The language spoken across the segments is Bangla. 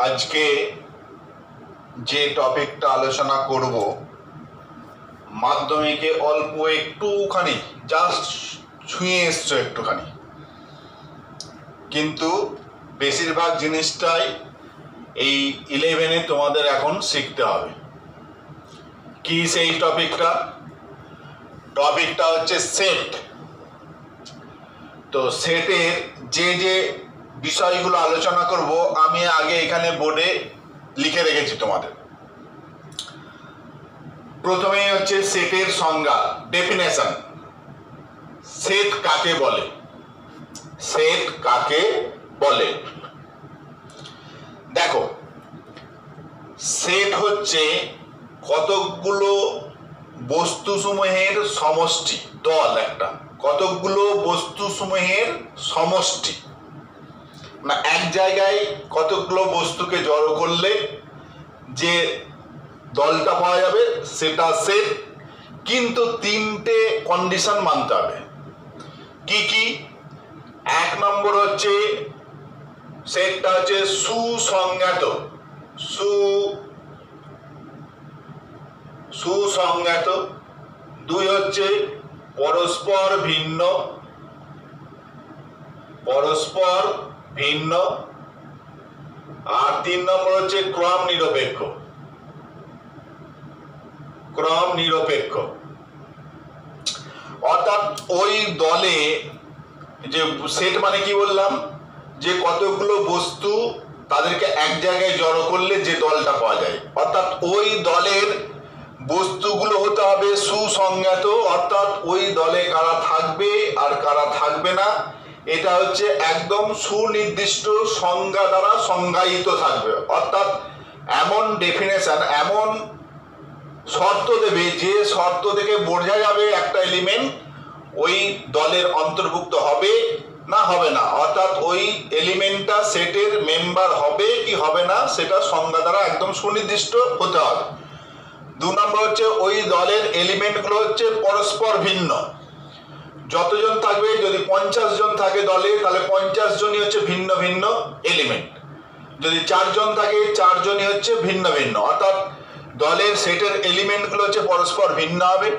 আজকে যে টপিকটা আলোচনা করব মাধ্যমিকে অল্প একটুখানি জাস্ট ছুঁয়ে এসছো একটুখানি, কিন্তু বেশিরভাগ জিনিসটাই এই 11-এ তোমাদের এখন শিখতে হবে। কি সেই টপিকটা হচ্ছে সেট। তো সেটের যে যে বিষয়গুলো আলোচনা করব আমি আগে এখানে বোর্ডে লিখে রেখেছি তোমাদের। প্রথমেই হচ্ছে সেটের সংজ্ঞা, ডেফিনেশন। সেট কাকে বলে? সেট কাকে বলে? দেখো, সেট হচ্ছে কতকগুলো বস্তুসমূহের সমষ্টি, দল একটা, কতকগুলো বস্তুসমূহের সমষ্টি। না, এক জায়গায় কতগুলো বস্তুকে জড়ো করলে যে দলটা পাওয়া যাবে সেটা সেট, কিন্তু তিনটে কন্ডিশন মানতে হবে। কি কি? এক নম্বর হচ্ছে সেটটা হচ্ছে সুসংজ্ঞাত, সুসংজ্ঞাত। দুই হচ্ছে পরস্পর ভিন্ন, পরস্পর ভিন্ন। আর তিন নম্বর হচ্ছে ক্রম নিরপেক্ষ, ক্রম নিরপেক্ষ। অর্থাৎ ওই দলে যে সেট মানে কি বললাম, যে কতগুলো বস্তু তাদেরকে এক জায়গায় জড়ো করলে যে দলটা পাওয়া যায়। অর্থাৎ ওই দলের বস্তুগুলো হতে হবে সুসংজ্ঞাত, অর্থাৎ ওই দলে কারা থাকবে আর কারা থাকবে না এটা হচ্ছে একদম সুনির্দিষ্ট সংজ্ঞা দ্বারা সংজ্ঞায়িত থাকবে। অর্থাৎ এমন ডেফিনেশন, এমন শর্ত দেবে যে শর্ত থেকে বোঝা যাবে একটা এলিমেন্ট ওই দলের অন্তর্ভুক্ত হবে না হবে না, অর্থাৎ ওই এলিমেন্টটা সেটের মেম্বার হবে কি হবে না সেটা সংজ্ঞা দ্বারা একদম সুনির্দিষ্ট হতে হবে। দু নম্বর হচ্ছে ওই দলের এলিমেন্টগুলো হচ্ছে পরস্পর ভিন্ন। যতজন থাকবে, যদি 50 জন থাকে দলে তাহলে 50 জনই হচ্ছে ভিন্ন ভিন্ন এলিমেন্ট। যদি 4 জন থাকে 4 জনই হচ্ছে ভিন্ন ভিন্ন, অর্থাৎ দলের সেটের এলিমেন্টগুলো হচ্ছে পরস্পর ভিন্ন হবে।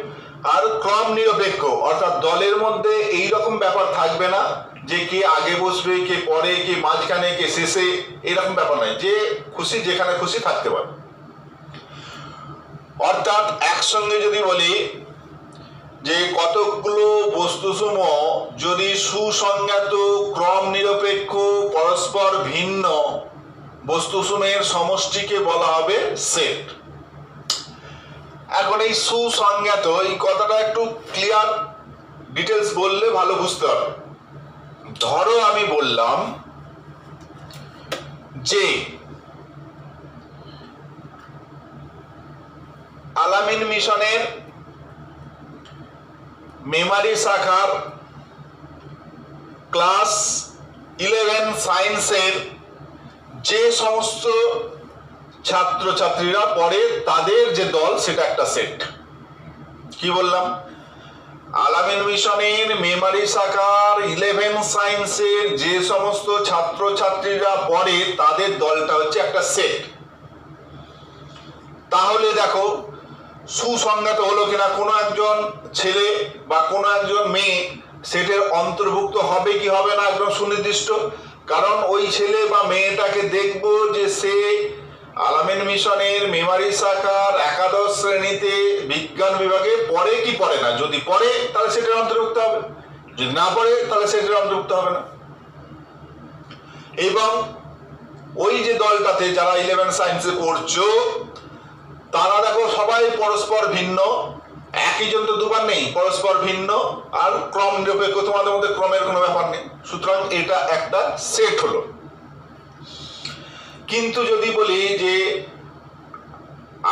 আর ক্রম নিরপেক্ষ, অর্থাৎ দলের মধ্যে এইরকম ব্যাপার থাকবে না যে কে আগে বসবে, কে পরে, কে মাঝখানে, কে শেষে, এরকম ব্যাপার নয়, যে খুশি যেখানে খুশি থাকতে পারে। অর্থাৎ একসঙ্গে যদি বলি যে কতগুলো বস্তুসমূহ যদি সুসংজ্ঞাত, ক্রম নিরপেক্ষ, পরস্পর ভিন্ন বস্তুসমূহের সমষ্টিকে বলা হবে সেট। এখন এই সুসংজ্ঞাত এই কথাটা একটু ক্লিয়ার ডিটেলস বললে ভালো বুঝতে হবে। ধরো আমি বললাম যে আলামিন মিশনের মেমারি শাখার ক্লাস 11 সায়েন্সের যে সমস্ত ছাত্রছাত্রীরা পড়ে তাদের যে দল সেটা একটা সেট। কি বললাম? আলামিন মিশনের মেমারি শাখার 11 সায়েন্সের যে সমস্ত ছাত্রছাত্রীরা পড়ে তাদের দলটা হচ্ছে একটা সেট। তাহলে দেখো সুসংজ্ঞাত হলো কিনা, কোনো একজন ছেলে বা কোনো একজন মেয়ে সেটের অন্তর্ভুক্ত হবে কি হবে না একদম সুনির্দিষ্ট। কারণ ওই ছেলে বা মেয়েটাকে দেখবো যে সে আলামিন মিশনের মেমারি শাখার একাদশ শ্রেণীতে বিজ্ঞান বিভাগে পড়ে কি পড়ে না। যদি পড়ে তাহলে সেটার অন্তর্ভুক্ত হবে, যদি না পড়ে তাহলে সেটার অন্তর্ভুক্ত হবে না। এবং ওই যে দলটাতে যারা 11 সায়েন্সে পড়ছো তারা দেখো সবাই পরস্পর ভিন্ন, একই জন তো দুবার নেই, পরস্পর ভিন্ন আর ক্রম নিরপেক্ষ, তোমাদের মধ্যে ক্রমের কোনো ব্যাপার নেই। সুতরাং এটা একটা সেট হলো। কিন্তু যদি বলি যে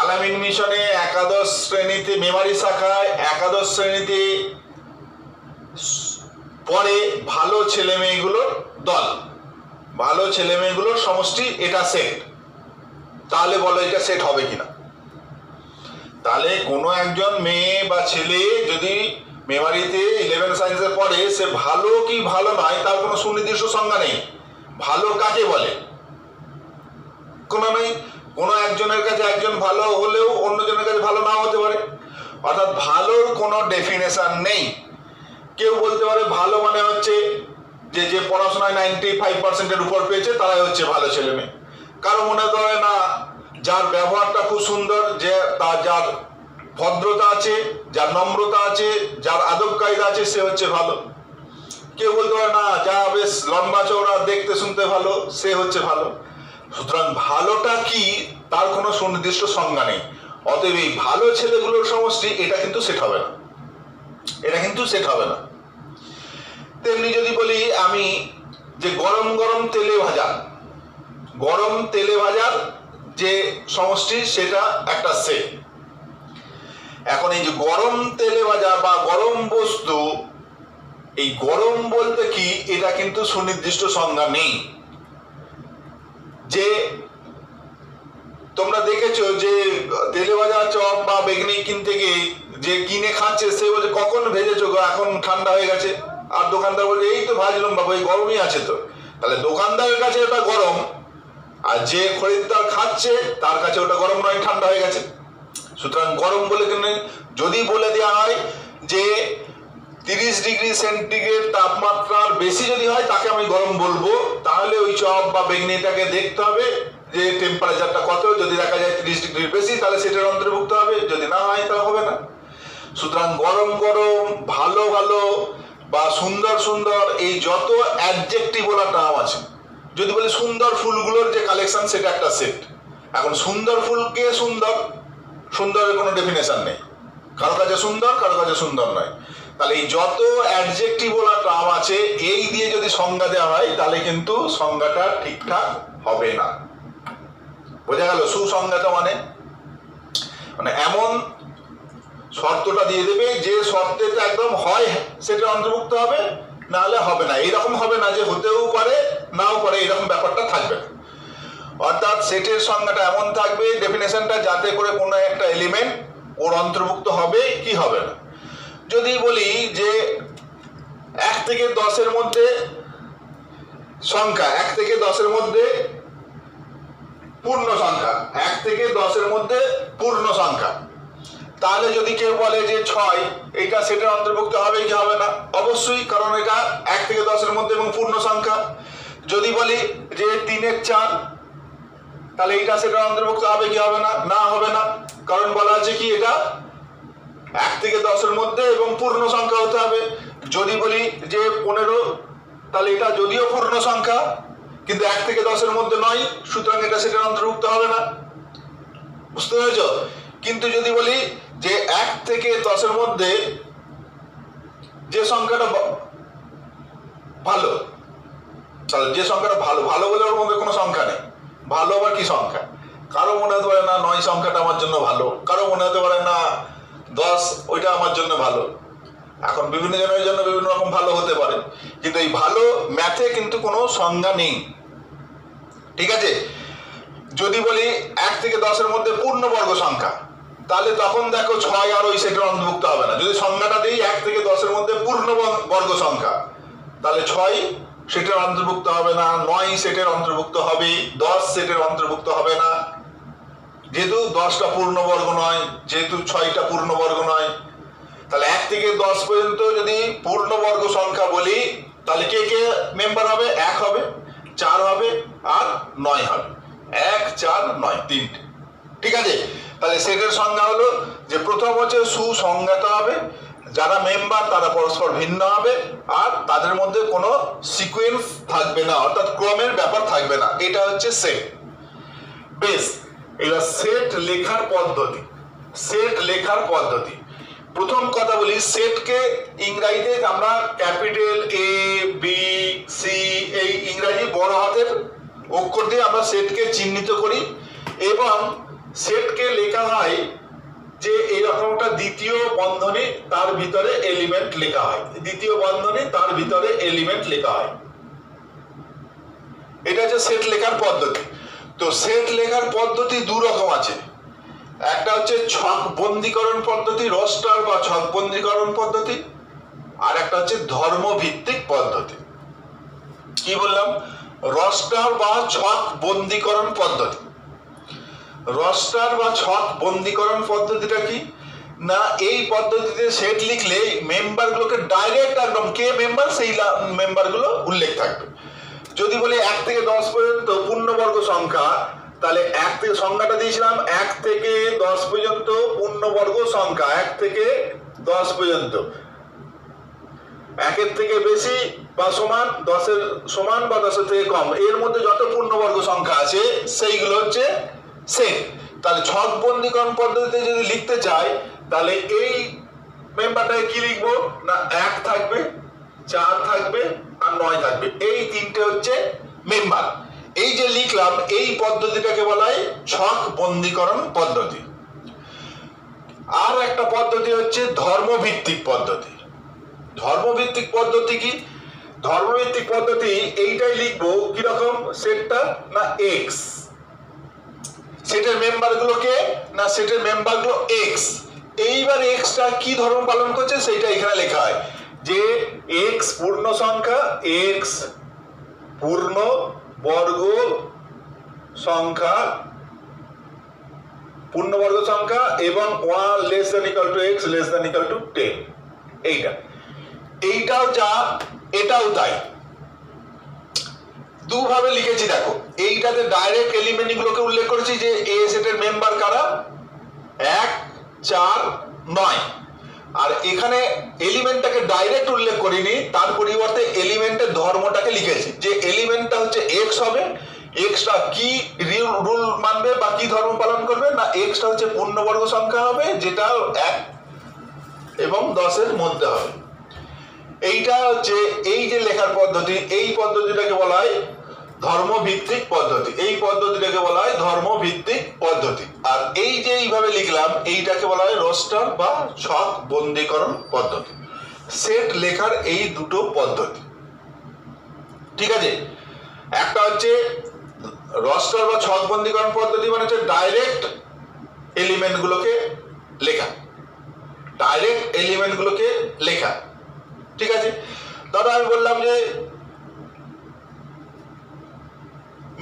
আলামিন মিশনে একাদশ শ্রেণীতে মেমারি শাখায় একাদশ শ্রেণীতে পড়ে ভালো ছেলে মেয়েগুলোর দল, ভালো ছেলে মেয়েগুলোর সমষ্টি, এটা সেট। তাহলে বলো এটা সেট হবে কিনা? তাহলে কোনো একজন মেয়ে বা ছেলে যদি মেমারিতে 11 সায়েন্সে পড়ে সে ভালো কি ভালো নয় তার কোনো সুনির্দিষ্ট সংজ্ঞা নেই। ভালো কাকে বলে? কোনো নেই, কোনো একজনের কাছে একজন ভালো হলেও অন্যজনের কাছে ভালো নাও হতে পারে। অর্থাৎ ভালোর কোনো ডেফিনেশন নেই। কেউ বলতে পারে ভালো মানে হচ্ছে যে যে পড়াশোনায় 95%-এর উপর পেয়েছে তারাই হচ্ছে ভালো ছেলে মেয়ে। কারো মনে করে না যার ব্যবহারটা খুব সুন্দর, যে তার যার ভদ্রতা আছে, যার নম্রতা আছে, যার আদব কায়দা আছে সে হচ্ছে ভালো। কেউ বলতে পারে না যা বেশ লম্বা চওড়া দেখতে শুনতে ভালো সে হচ্ছে ভালো। সুতরাং ভালোটা কি তার কোনো সুনির্দিষ্ট সংজ্ঞা নেই। অতএব এই ভালো ছেলেগুলোর সমষ্টি এটা কিন্তু সেট হবে না, এটা কিন্তু সেট হবে না। তেমনি যদি বলি আমি যে গরম গরম তেলে ভাজা, গরম তেলে ভাজার যে সমষ্টি সেটা একটা সেট। এখন এই যে গরম তেলে ভাজা বা গরম বস্তু, এই গরম বলতে কি এটা কিন্তু সুনির্দিষ্ট সংজ্ঞা নেই। যে তোমরা দেখেছো যে তেলে ভাজা চপ বা বেগুনি কিনতে গিয়ে যে কিনে খাচ্ছে সে বলছে কখন ভেজেছো গো, এখন ঠান্ডা হয়ে গেছে। আর দোকানদার বলছে এই তো ভাজলাম বাবু, এই গরমই আছে তো। তাহলে দোকানদারের কাছে ওটা গরম, আর যে খরিদ্দার খাচ্ছে তার কাছে ওটা গরম নয়, ঠান্ডা হয়ে গেছে। সুতরাং গরম বলে কেন, যদি বলে দেওয়া হয় যে 30°C তাপমাত্রার বেশি যদি হয় তাকে আমি গরম বলবো, তাহলে ওই চপ বা বেগুনিটাকে দেখতে হবে যে টেম্পারেচারটা কত। যদি দেখা যায় 30°-র বেশি তাহলে সেটার অন্তর্ভুক্ত হবে, যদি না হয় তাহলে হবে না। সুতরাং গরম গরম, ভালো ভালো বা সুন্দর সুন্দর এই যত অ্যাডজেক্টিভ বলা টার্ম আছে, যদি বলি সুন্দর ফুলগুলোর যে কালেকশন সেটা একটা সেট। এখন সুন্দর ফুলকে সুন্দর, সুন্দরের কোনো ডেফিনেশন নেই, কারো কাছে সুন্দর কারো কাছে সুন্দর নয়। তাহলে এই যত অ্যাডজেক্টিভ বলা টার্ম আছে এই দিয়ে যদি সংজ্ঞা দেওয়া হয় তাহলে কিন্তু সংজ্ঞাটা ঠিকঠাক হবে না। বোঝা গেল? সুসংজ্ঞাটা মানে মানে এমন শর্তটা দিয়ে দেবে যে শর্তে একদম হয় সেটা অন্তর্ভুক্ত হবে, না হলে হবে না। এইরকম হবে না যে হতেও পারে নাও পারে, এরকম ব্যাপারটা থাকবে না। অর্থাৎ সেটের সংজ্ঞাটা এমন থাকবে ডেফিনেশনটা যাতে করে কোনো একটা এলিমেন্ট ওর অন্তর্ভুক্ত হবে কি হবে না। যদি বলি যে 1 থেকে 10-এর মধ্যে সংখ্যা, 1 থেকে 10-এর মধ্যে পূর্ণ সংখ্যা, 1 থেকে 10-এর মধ্যে পূর্ণ সংখ্যা, তাহলে যদি কেউ বলে যে 6, এটা সেটার অন্তর্ভুক্ত হবে কি হবে না? অবশ্যই, কারণ এটা 1 থেকে 10-এর মধ্যে এবং পূর্ণ সংখ্যা। যদি বলি যে 3-এর 4, তাহলে এটা সেটার অন্তর্ভুক্ত হবে কি হবে না? না, হবে না, কারণ বলা আছে কি এটা 1 থেকে 10-এর মধ্যে এবং পূর্ণ সংখ্যা হতে হবে। যদি বলি যে 15, তাহলে এটা যদিও পূর্ণ সংখ্যা কিন্তু 1 থেকে 10-এর মধ্যে নয়, সুতরাং এটা সেটার অন্তর্ভুক্ত হবে না। বুঝতে পেরেছ? কিন্তু যদি বলি যে 1 থেকে 10-এর মধ্যে যে সংখ্যাটা ভালো, তাহলে যে সংখ্যাটা ভালো, ভালো বলে ওর মধ্যে কোনো সংখ্যা নেই। ভালো আবার কি সংখ্যা? কারো মনে হতে পারে না 9 সংখ্যাটা আমার জন্য ভালো, কারো মনে হতে পারে না 10 ওইটা আমার জন্য ভালো। এখন বিভিন্ন জনের জন্য বিভিন্ন রকম ভালো হতে পারে, কিন্তু এই ভালো ম্যাথে কিন্তু কোনো সংজ্ঞা নেই। ঠিক আছে? যদি বলি 1 থেকে 10-এর মধ্যে পূর্ণবর্গ সংখ্যা, তাহলে তখন দেখো 6 আর ওই সেটের অন্তর্ভুক্ত হবে না। যদি সংজ্ঞাটা দিই 1 থেকে 10-এর মধ্যে পূর্ণবর্গ সংখ্যা, তাহলে 6 সেটের অন্তর্ভুক্ত হবে না, 9 সেটের অন্তর্ভুক্ত হবে, 10 সেটের অন্তর্ভুক্ত হবে না, যেহেতু 10টা পূর্ণবর্গ নয়, যেহেতু 6টা পূর্ণবর্গ নয়। তাহলে 1 থেকে 10 পর্যন্ত যদি পূর্ণবর্গ সংখ্যা বলি তাহলে কে কে মেম্বার হবে? 1 হবে, 4 হবে আর 9 হবে। 1, 4, 9, 3টে। ঠিক আছে? তাহলে সেটের সংজ্ঞা হলো যে প্রথম হচ্ছে সুসংজ্ঞাত হবে, যারা মেম্বার তারা পরস্পর ভিন্ন হবে আর তাদের মধ্যে কোনো সিকোয়েন্স থাকবে না, অর্থাৎ ক্রমের ব্যাপার থাকবে না। এটা হচ্ছে সেট। বেশ, এবার সেট লেখার পদ্ধতি। সেট লেখার পদ্ধতি প্রথম কথা বলি, সেটকে ইংরেজিতে আমরা ক্যাপিটাল A, B, C এই ইংরেজি বড় হাতের অক্ষর দিয়ে আমরা সেটকে চিহ্নিত করি এবং সেটকে লেখা হয় যে এইরকম একটা দ্বিতীয় বন্ধনী তার ভিতরে এলিমেন্ট লেখা হয়, দ্বিতীয় বন্ধনী তার ভিতরে এলিমেন্ট লেখা হয়। এটা হচ্ছে সেট লেখার পদ্ধতি। তো সেট লেখার পদ্ধতি দু রকম আছে, একটা হচ্ছে ছক বন্দীকরণ পদ্ধতি, রোস্টার বা ছক বন্দীকরণ পদ্ধতি, আর একটা হচ্ছে ধর্মভিত্তিক পদ্ধতি। কি বললাম? রোস্টার বা ছক বন্দীকরণ পদ্ধতি। রস্টার বা ছক বন্দীকরণ পদ্ধতিটা কি না, এই পদ্ধতিতে সেট লিখলে মেম্বারগুলোকে ডাইরেক্ট একদম কে মেম্বার সেই মেম্বারগুলো উল্লেখ থাকবে। যদি বলি 1 থেকে 10 পর্যন্ত পূর্ণবর্গ সংখ্যা, তাহলে 1 থেকে সংখ্যাটা দিয়েছিলাম 1 থেকে 10 পর্যন্ত পূর্ণবর্গ সংখ্যা, 1 থেকে 10 পর্যন্ত, 1-এর থেকে বেশি বা সমান, 10-এর সমান বা 10-এর থেকে কম, এর মধ্যে যত পূর্ণবর্গ সংখ্যা আছে সেইগুলো হচ্ছে সেট। তাহলে ছক বন্দীকরণ পদ্ধতিতে যদি লিখতে চাই তাহলে এই মেম্বারটাকে কি লিখবো না 1 থাকবে, 4 থাকবে আর 9 থাকবে, এই তিনটে হচ্ছে মেম্বার। এই যে লিখলাম এই পদ্ধতিটাকে বলা হয় ছক বন্দীকরণ পদ্ধতি। আর একটা পদ্ধতি হচ্ছে ধর্মভিত্তিক পদ্ধতি। ধর্মভিত্তিক পদ্ধতি কি, ধর্মভিত্তিক পদ্ধতি এইটাই লিখবো কিরকম, সেটটা না এক্স, সেটের মেম্বারগুলোকে না সেটের মেম্বারগুলো এক্স। এইবার এক্সটা কি ধর্ম পালন করছে সেইটা এখানে লেখা হয় যে এক্স পূর্ণ সংখ্যা, এক্স পূর্ণ বর্গ সংখ্যা, পূর্ণবর্গ সংখ্যা এবং 1 less than equal to x less than equal to 10। এইটাও যা এটাও তাই, দুভাবে লিখেছি দেখো। এইটাতে ডাইরেক্ট এলিমেন্ট গুলোকে উল্লেখ করেছি যে এ সেটের মেম্বার কারা 1, 4, 9, আর এখানে এলিমেন্টটাকে ডাইরেক্ট উল্লেখ করিনি, তার পরিবর্তে এলিমেন্টের ধর্মটাকে লিখেছি যে এলিমেন্টটা হচ্ছে এক্স হবে, এক্সটা কি রুল মানবে বা কি ধর্ম পালন করবে না এক্সটা হচ্ছে পূর্ণবর্গ সংখ্যা হবে যেটা 1 এবং 10-এর মধ্যে হবে। এইটা হচ্ছে এই যে লেখার পদ্ধতি, এই পদ্ধতিটাকে বলা হয় ধর্মভিত্তিক পদ্ধতি, এই পদ্ধতিটাকে বলা হয় ধর্মভিত্তিক পদ্ধতি। আর এই যে এইভাবে লিখলাম এইটাকে বলা হয় রোস্টার বা ছক বন্দীকরণ পদ্ধতি। সেট লেখার এই দুটো পদ্ধতি, ঠিক আছে। একটা হচ্ছে রোস্টার বা ছক বন্দীকরণ পদ্ধতি মানে হচ্ছে ডাইরেক্ট এলিমেন্ট গুলোকে লেখা, ডাইরেক্ট এলিমেন্ট গুলোকে লেখা, ঠিক আছে। ধরো আমি বললাম যে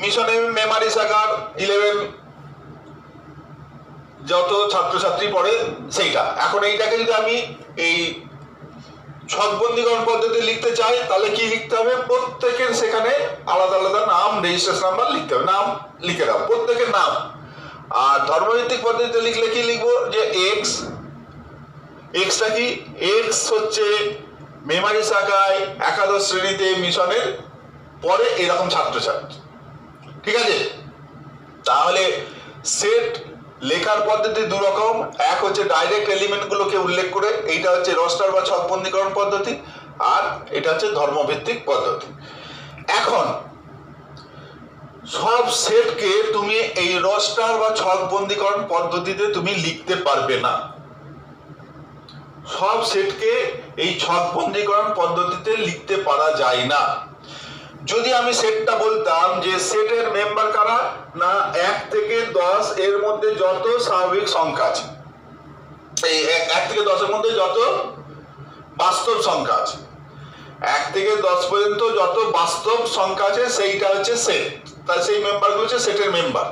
মিশনে মেমারি শাখার 11 যত ছাত্রছাত্রী পড়ে সেইটা, এখন এইটাকে যদি আমি এই ছক বন্দীকরণ পদ্ধতি লিখতে চাই তাহলে কি লিখতে হবে, প্রত্যেকের সেখানে আলাদা আলাদা নাম, রেজিস্ট্রেশন নাম্বার লিখতে হবে, নাম লিখে দাও প্রত্যেকের নাম। আর ধর্মভিত্তিক পদ্ধতিতে লিখলে কি লিখবো যে এক্স, এক্সটা কি, এক্স হচ্ছে মেমারি শাখায় 11 শ্রেণীতে মিশনের পরে এরকম ছাত্রছাত্রী, ঠিক আছে। তাহলে সেট লেখার পদ্ধতি দু রকম, এক হচ্ছে ডাইরেক্ট এলিমেন্ট গুলোকে উল্লেখ করে, এইটা হচ্ছে রোস্টার বা ছক বন্দীকরণ পদ্ধতি, আর এটা হচ্ছে ধর্মভিত্তিক পদ্ধতি। এখন সব সেটকে তুমি এই রোস্টার বা ছক বন্দীকরণ পদ্ধতিতে তুমি লিখতে পারবে না, সব সেটকে এই ছক বন্দীকরণ পদ্ধতিতে লিখতে পারা যায় না। যদি আমি সেটটা বলতাম যে সেটের মেম্বার কারা না 1 থেকে 10 এর মধ্যে যত স্বাভাবিক সংখ্যা আছে, এই 1 থেকে 10 এর মধ্যে যত বাস্তব সংখ্যা আছে, 1 থেকে 10 পর্যন্ত যত বাস্তব সংখ্যা আছে সেইটা হচ্ছে সেট, তাই সেই মেম্বারগুলো হচ্ছে সেটের মেম্বার।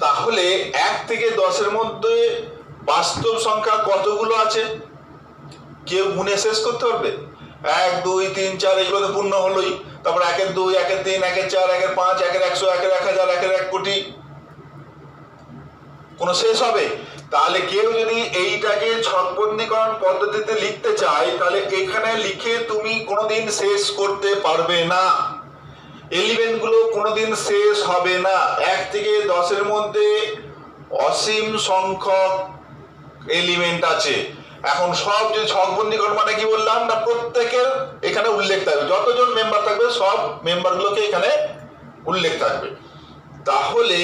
তাহলে 1 থেকে 10 এর মধ্যে বাস্তব সংখ্যা কতগুলো আছে কেউ গুণে শেষ করতে পারবে? 1, 2, 3, 4 এগুলো তো পূর্ণ হলোই, তারপর 1-এর 2, 1-এর 3, 1-এর 4, 1-এর 5, 1-এর 100, 1-এর 1000, 1-এর 1 কোটি, কোনো শেষ হবে? তাহলে কেউ যদি এইটাকে ছক বন্দীকরণ পদ্ধতিতে লিখতে চায় তাহলে এখানে লিখে তুমি কোনোদিন শেষ করতে পারবে না, এলিমেন্ট গুলো কোনোদিন শেষ হবে না। 1 থেকে 10 এর মধ্যে অসীম সংখ্যক এলিমেন্ট আছে। এখন সব যে ছক বন্দীকরণ মানে কি বললাম না প্রত্যেকের এখানে উল্লেখ থাকবে, যতজন মেম্বার থাকবে সব মেম্বার গুলোকে এখানে উল্লেখ থাকবে। তাহলে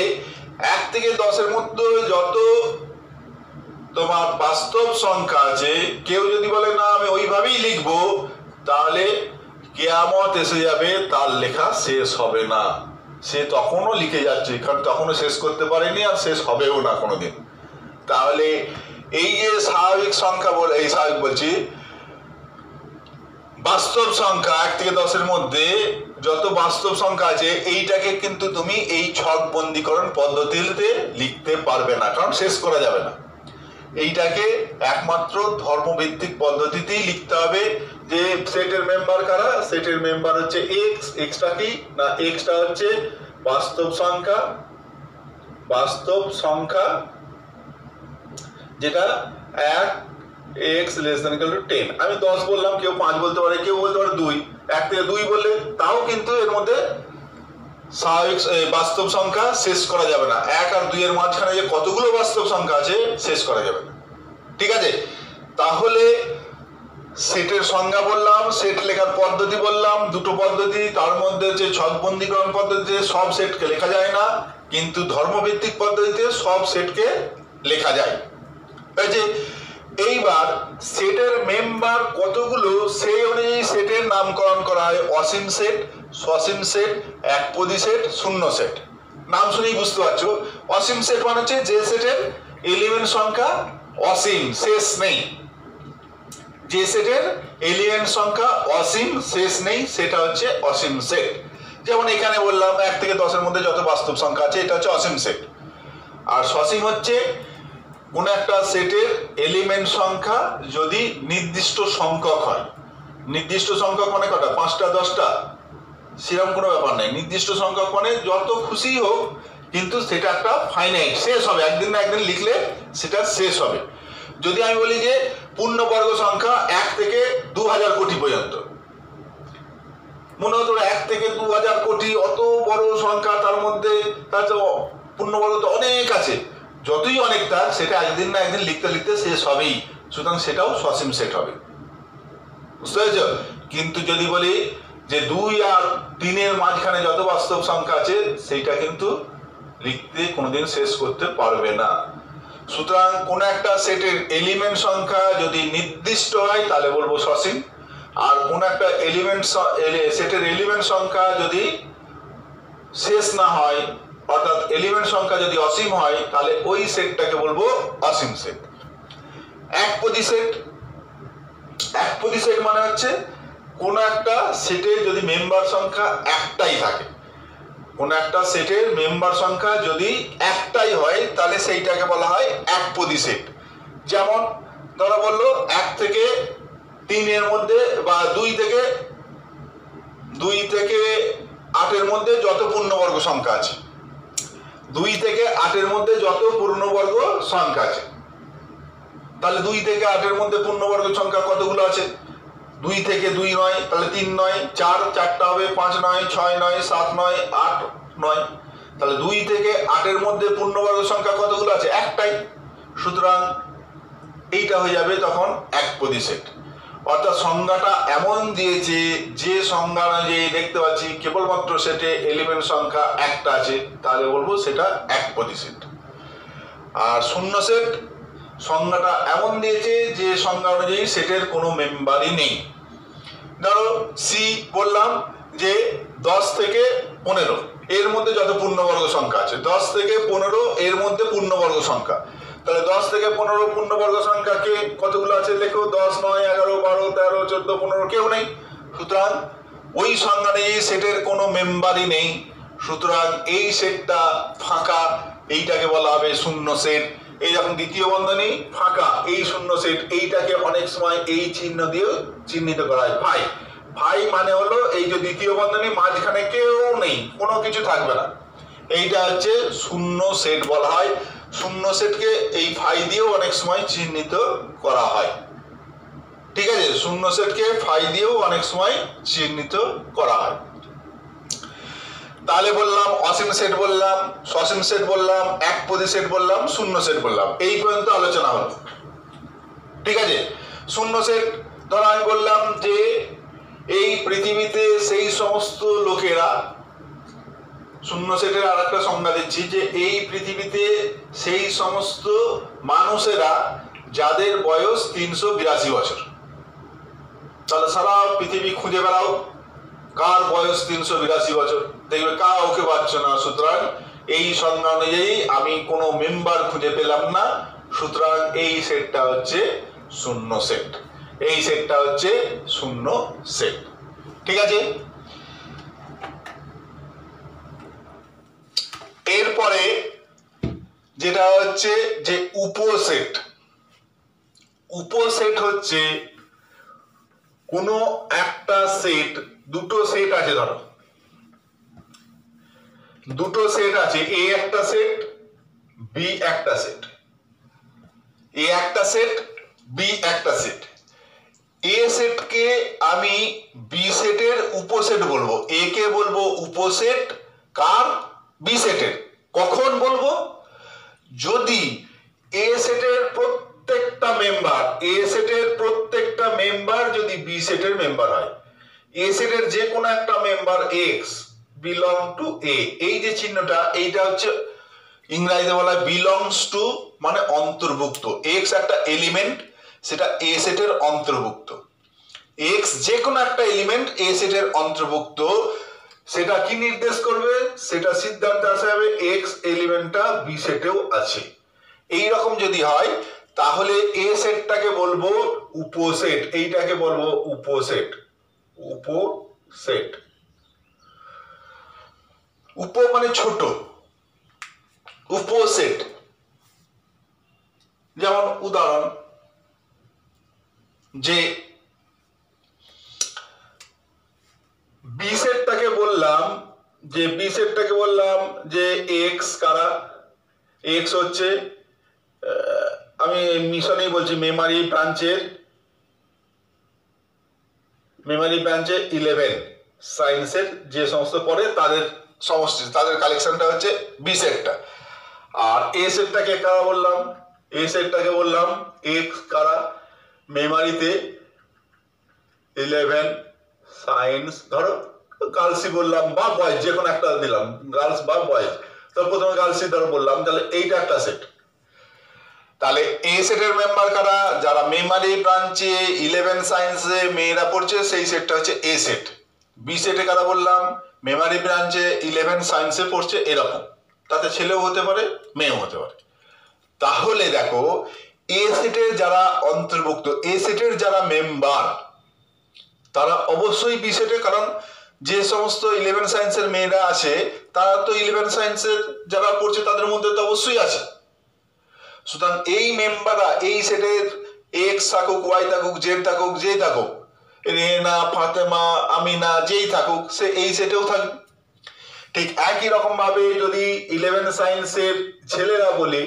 1 থেকে 10 এর মধ্যে যত তোমার বাস্তব সংখ্যা আছে কেউ যদি বলে না আমি ওইভাবেই লিখবো তাহলে কিয়ামত এসে যাবে, তার লেখা শেষ হবে না, সে তখনও লিখে যাচ্ছে কারণ তখনও শেষ করতে পারেনি আর শেষ হবেও না কোনোদিন। তাহলে এই যে স্বাভাবিক সংখ্যা বলে, এই স্বাভাবিক বলছি বাস্তব সংখ্যা 1 থেকে 10 এর মধ্যে যত বাস্তব সংখ্যা আছে এইটাকে কিন্তু তুমি এই ছক বন্দীকরণ পদ্ধতিতে লিখতে পারবে না, কারণ শেষ করা যাবে না। এইটাকে একমাত্র ধর্মভিত্তিক পদ্ধতিতেই লিখতে হবে। যে সেটের মেম্বার কারা, সেটের মেম্বার হচ্ছে এক্স। এক্সটা কি না, এক্সটা হচ্ছে বাস্তব সংখ্যা, বাস্তব সংখ্যা যেটা 1 x less than equal to 10। আমি 10 বললাম, কেউ 5 বলতে পারে, কেউ বলতে পারে 2। 1 থেকে 2 বললে তাও কিন্তু এর মধ্যে স্বাভাবিক বাস্তব সংখ্যা শেষ করা যাবে না। 1 আর 2 এর মাঝখানে যে কতগুলো বাস্তব সংখ্যা আছে শেষ করা যাবে না। ঠিক আছে, তাহলে সেটের সংজ্ঞা বললাম, সেট লেখার পদ্ধতি বললাম, দুটো পদ্ধতি। তার মধ্যে হচ্ছে ছকবন্দীকরণ পদ্ধতিতে সব সেটকে লেখা যায় না, কিন্তু ধর্মভিত্তিক পদ্ধতিতে সব সেটকে লেখা যায়। যে এইবার সেটের মেম্বার কতগুলো সেই অনুযায়ী সেটের নামকরণ করা হয়। অসীম সেট, সসীম সেট, একপদী সেট, শূন্য সেট। নাম শুনেই বুঝতে পারছো, অসীম সেট মানে হচ্ছে যে সেটের এলিমেন্ট সংখ্যা অসীম, শেষ নেই। যে সেটের এলিমেন্ট সংখ্যা অসীম, শেষ নেই, সেটা হচ্ছে অসীম সেট। যেমন এখানে বললাম 1 থেকে 10 এর মধ্যে যত বাস্তব সংখ্যা আছে এটা হচ্ছে অসীম সেট। আর সসীম হচ্ছে কোন একটা সেটের এলিমেন্ট সংখ্যা যদি নির্দিষ্ট সংখ্যক হয়। নির্দিষ্ট সংখ্যক মানে কটা, 5টা 10টা সেরকম কোনো ব্যাপার নেই। নির্দিষ্ট সংখ্যক মানে যত খুশি হোক, কিন্তু সেটা একটা ফাইনাইট, শেষ হবে, একদিন না একদিন লিখলে সেটা শেষ হবে। যদি আমি বলি যে পূর্ণবর্গ সংখ্যা 1 থেকে 2000 কোটি পর্যন্ত, মনে হতো 1 থেকে 2000 কোটি অত বড় সংখ্যা, তার মধ্যে তার তো পূর্ণবর্গ তো অনেক আছে, যতই অনেক থাক সেটা একদিন না একদিন লিখতে লিখতে শেষ হবেই, সুতরাং সেটাও সসীম সেট হবে। বুঝতে পেরেছ? কিন্তু যদি বলি যে 2 আর 3 এর মাঝখানে যত বাস্তব সংখ্যা আছে সেইটা কিন্তু লিখতে কোনোদিন শেষ করতে পারবে না। সুতরাং কোন একটা সেটের এলিমেন্ট সংখ্যা যদি নির্দিষ্ট হয় তাহলে বলবো সসীম, আর কোন একটা সেটের এলিমেন্ট সংখ্যা যদি শেষ না হয়, অর্থাৎ এলিমেন্ট সংখ্যা যদি অসীম হয়, তাহলে ওই সেটটাকে বলবো অসীম সেট। একপদী সেট, একপদী সেট মানে হচ্ছে কোন একটা সেটের যদি মেম্বার সংখ্যা একটাই থাকে, কোন একটা সেটের মেম্বার সংখ্যা যদি একটাই হয় তাহলে সেইটাকে বলা হয় একপদী সেট। যেমন ধরা বললো 1 থেকে 3 এর মধ্যে বা 2 থেকে 8 এর মধ্যে যত পূর্ণবর্গ সংখ্যা আছে, 2 থেকে 8 এর মধ্যে যত পূর্ণবর্গ সংখ্যা আছে, তাহলে 2 থেকে 8 এর মধ্যে পূর্ণবর্গ সংখ্যা কতগুলো আছে? 2 থেকে 2 নয়, তাহলে 3 নয়, 4টা হবে, 5 নয়, 6 নয়, 7 নয়, 8 নয়, তাহলে 2 থেকে 8 এর মধ্যে পূর্ণবর্গ সংখ্যা কতগুলো আছে? একটাই। সুতরাং এইটা হয়ে যাবে তখন একপদী সেট। অর্থাৎ সংজ্ঞাটা এমন দিয়েছে যে সংজ্ঞা অনুযায়ী দেখতে পাচ্ছি কেবলমাত্র সেটে এলিমেন্ট সংখ্যা একটা আছে, তাহলে বলবো সেটা একপদী সেট। আর শূন্য সেট সংজ্ঞাটা এমন দিয়েছে যে সংজ্ঞা অনুযায়ী সেটের কোনো মেম্বারই নেই। ধরো সি বললাম যে 10 থেকে 15 এর মধ্যে যত পূর্ণবর্গ সংখ্যা আছে, 10 থেকে 15 এর মধ্যে পূর্ণবর্গ সংখ্যা, তাহলে 10 থেকে 15 পূর্ণবর্গ সংখ্যা কে কতগুলো আছে লেখো, 10 9 11 12 13 14 15, কেউ নেই। সুতরাং ওই সংজ্ঞা নেই, সেটের কোনো মেম্বারই নেই, সুতরাং এই সেটটা ফাঁকা, এইটাকে বলা হবে শূন্য সেট। এই যখন দ্বিতীয় বন্ধনী ফাঁকা, এই শূন্য সেট, এইটাকে অনেক সময় এই চিহ্ন দিয়ে চিহ্নিত করা হয়, ফাই। ফাই মানে হলো এই যে দ্বিতীয় বন্ধনী, মাঝখানে কেউ নেই, কোনো কিছু থাকবে না, এইটা হচ্ছে শূন্য সেট বলা হয়। শূন্য সেটকে এই ফাই দিয়েও অনেক সময় চিহ্নিত করা হয়। ঠিক আছে, শূন্য সেটকে ফাই দিয়েও অনেক সময় চিহ্নিত করা হয়। তাহলে বললাম অসীম সেট বললাম, সসীম সেট বললাম, একপদী সেট বললাম, শূন্য সেট বললাম, এই পর্যন্ত আলোচনা হলো। ঠিক আছে, শূন্য সেট ধরো আমি বললাম যে এই পৃথিবীতে সেই সমস্ত লোকেরা, শূন্য সেটের আর একটা সংজ্ঞা দিচ্ছি যে এই পৃথিবীতে সেই সমস্ত মানুষেরা যাদের বয়স 382 বছর। তাহলে সারা পৃথিবী খুঁজে বেড়াও কার বয়স 382 বছর, দেখবে কাউকে পাচ্ছ না। সুতরাং এই সংজ্ঞা অনুযায়ী আমি কোনো মেম্বার খুঁজে পেলাম না, সুতরাং এই সেটটা হচ্ছে শূন্য সেট। এই সেটটা হচ্ছে শূন্য সেট। ঠিক আছে, এরপরে যেটা হচ্ছে যে উপসেট। উপসেট হচ্ছে কোনো একটা সেট, দুটো সেট আছে, ধরো দুটো সেট আছে, এ একটা সেট, বি একটা সেট, এ একটা সেট, বি একটা সেট। এ সেটকে আমি বি সেটের উপসেট বলবো, এ কে বলবো উপসেট কার, বি সেটের। কখন বলবো? যদি এ সেটের প্রত্যেকটা মেম্বার, এ সেটের প্রত্যেকটা মেম্বার যদি বি সেটের মেম্বার হয়। এ সেটের যে কোনো একটা মেম্বার এক্স বিলং টু এ, এই যে চিহ্নটা, এইটা হচ্ছে ইংরেজিতে বলা হয় বিলংস টু, মানে অন্তর্ভুক্ত। এক্স একটা এলিমেন্ট, সেটা এ সেটের অন্তর্ভুক্ত। এক্স যে কোনো একটা এলিমেন্ট এ সেটের অন্তর্ভুক্ত, সেটা কি নির্দেশ করবে? সেটা সিদ্ধান্তে আসা যাবে এক্স এলিমেন্টটা বি সেটেও আছে। এই রকম যদি হয় তাহলে এ সেটটাকে বলবো উপসেট, এইটাকে বলবো উপসেট। উপসেট, উপ মানে ছোট, উপসেট। যেমন উদাহরণ, যে বি সেটটাকে বললাম, যে বি সেটটাকে বললাম যে এক্স কারা, এক্স হচ্ছে আমি মিশনেই বলছি মেমারি ব্রাঞ্চের, মেমারি ব্রাঞ্চে 11 সায়েন্সের যে সমস্ত পড়ে তাদের সমষ্টি, তাদের কালেকশনটা হচ্ছে বি সেটটা। আর এ সেটটাকে কারা বললাম, এ সেটটাকে বললাম এক্স কারা, মেমারিতে 11 সায়েন্স, ধরো গার্লসই বললাম বা বয়েজ, যে কোনো একটা দিলাম, গার্লস বা বয়েজ। তো প্রথমে গার্লসই ধরো বললাম, তাহলে এইটা একটা সেট। তাহলে এ সেটের মেম্বার কারা? যারা মেমারি ব্রাঞ্চে 11 সায়েন্সে মেয়েরা পড়ছে, সেই সেটটা হচ্ছে এ সেট। বি সেটে কারা বললাম? মেমারি ব্রাঞ্চে 11 সায়েন্সে পড়ছে, এরকম, তাতে ছেলেও হতে পারে মেয়েও হতে পারে। তাহলে দেখো এ সেটের যারা অন্তর্ভুক্ত, এ সেটের যারা মেম্বার, তারা অবশ্যই বি সেটে, কারণ যে সমস্ত 11 সায়েন্সের মেয়েরা আছে তারা তো 11 সায়েন্সের যারা পড়ছে তাদের মধ্যে তো অবশ্যই আছে। সুতরাং এই মেম্বাররা এই সেটের এক্স থাকুক, ওয়াই থাকুক, জেড থাকুক, যেই থাকুক, রেনা, ফাতেমা, আমিনা, যেই থাকুক, সে এই সেটেও থাকবে। ঠিক একই রকম ভাবে যদি 11 সায়েন্সের ছেলেরা বলি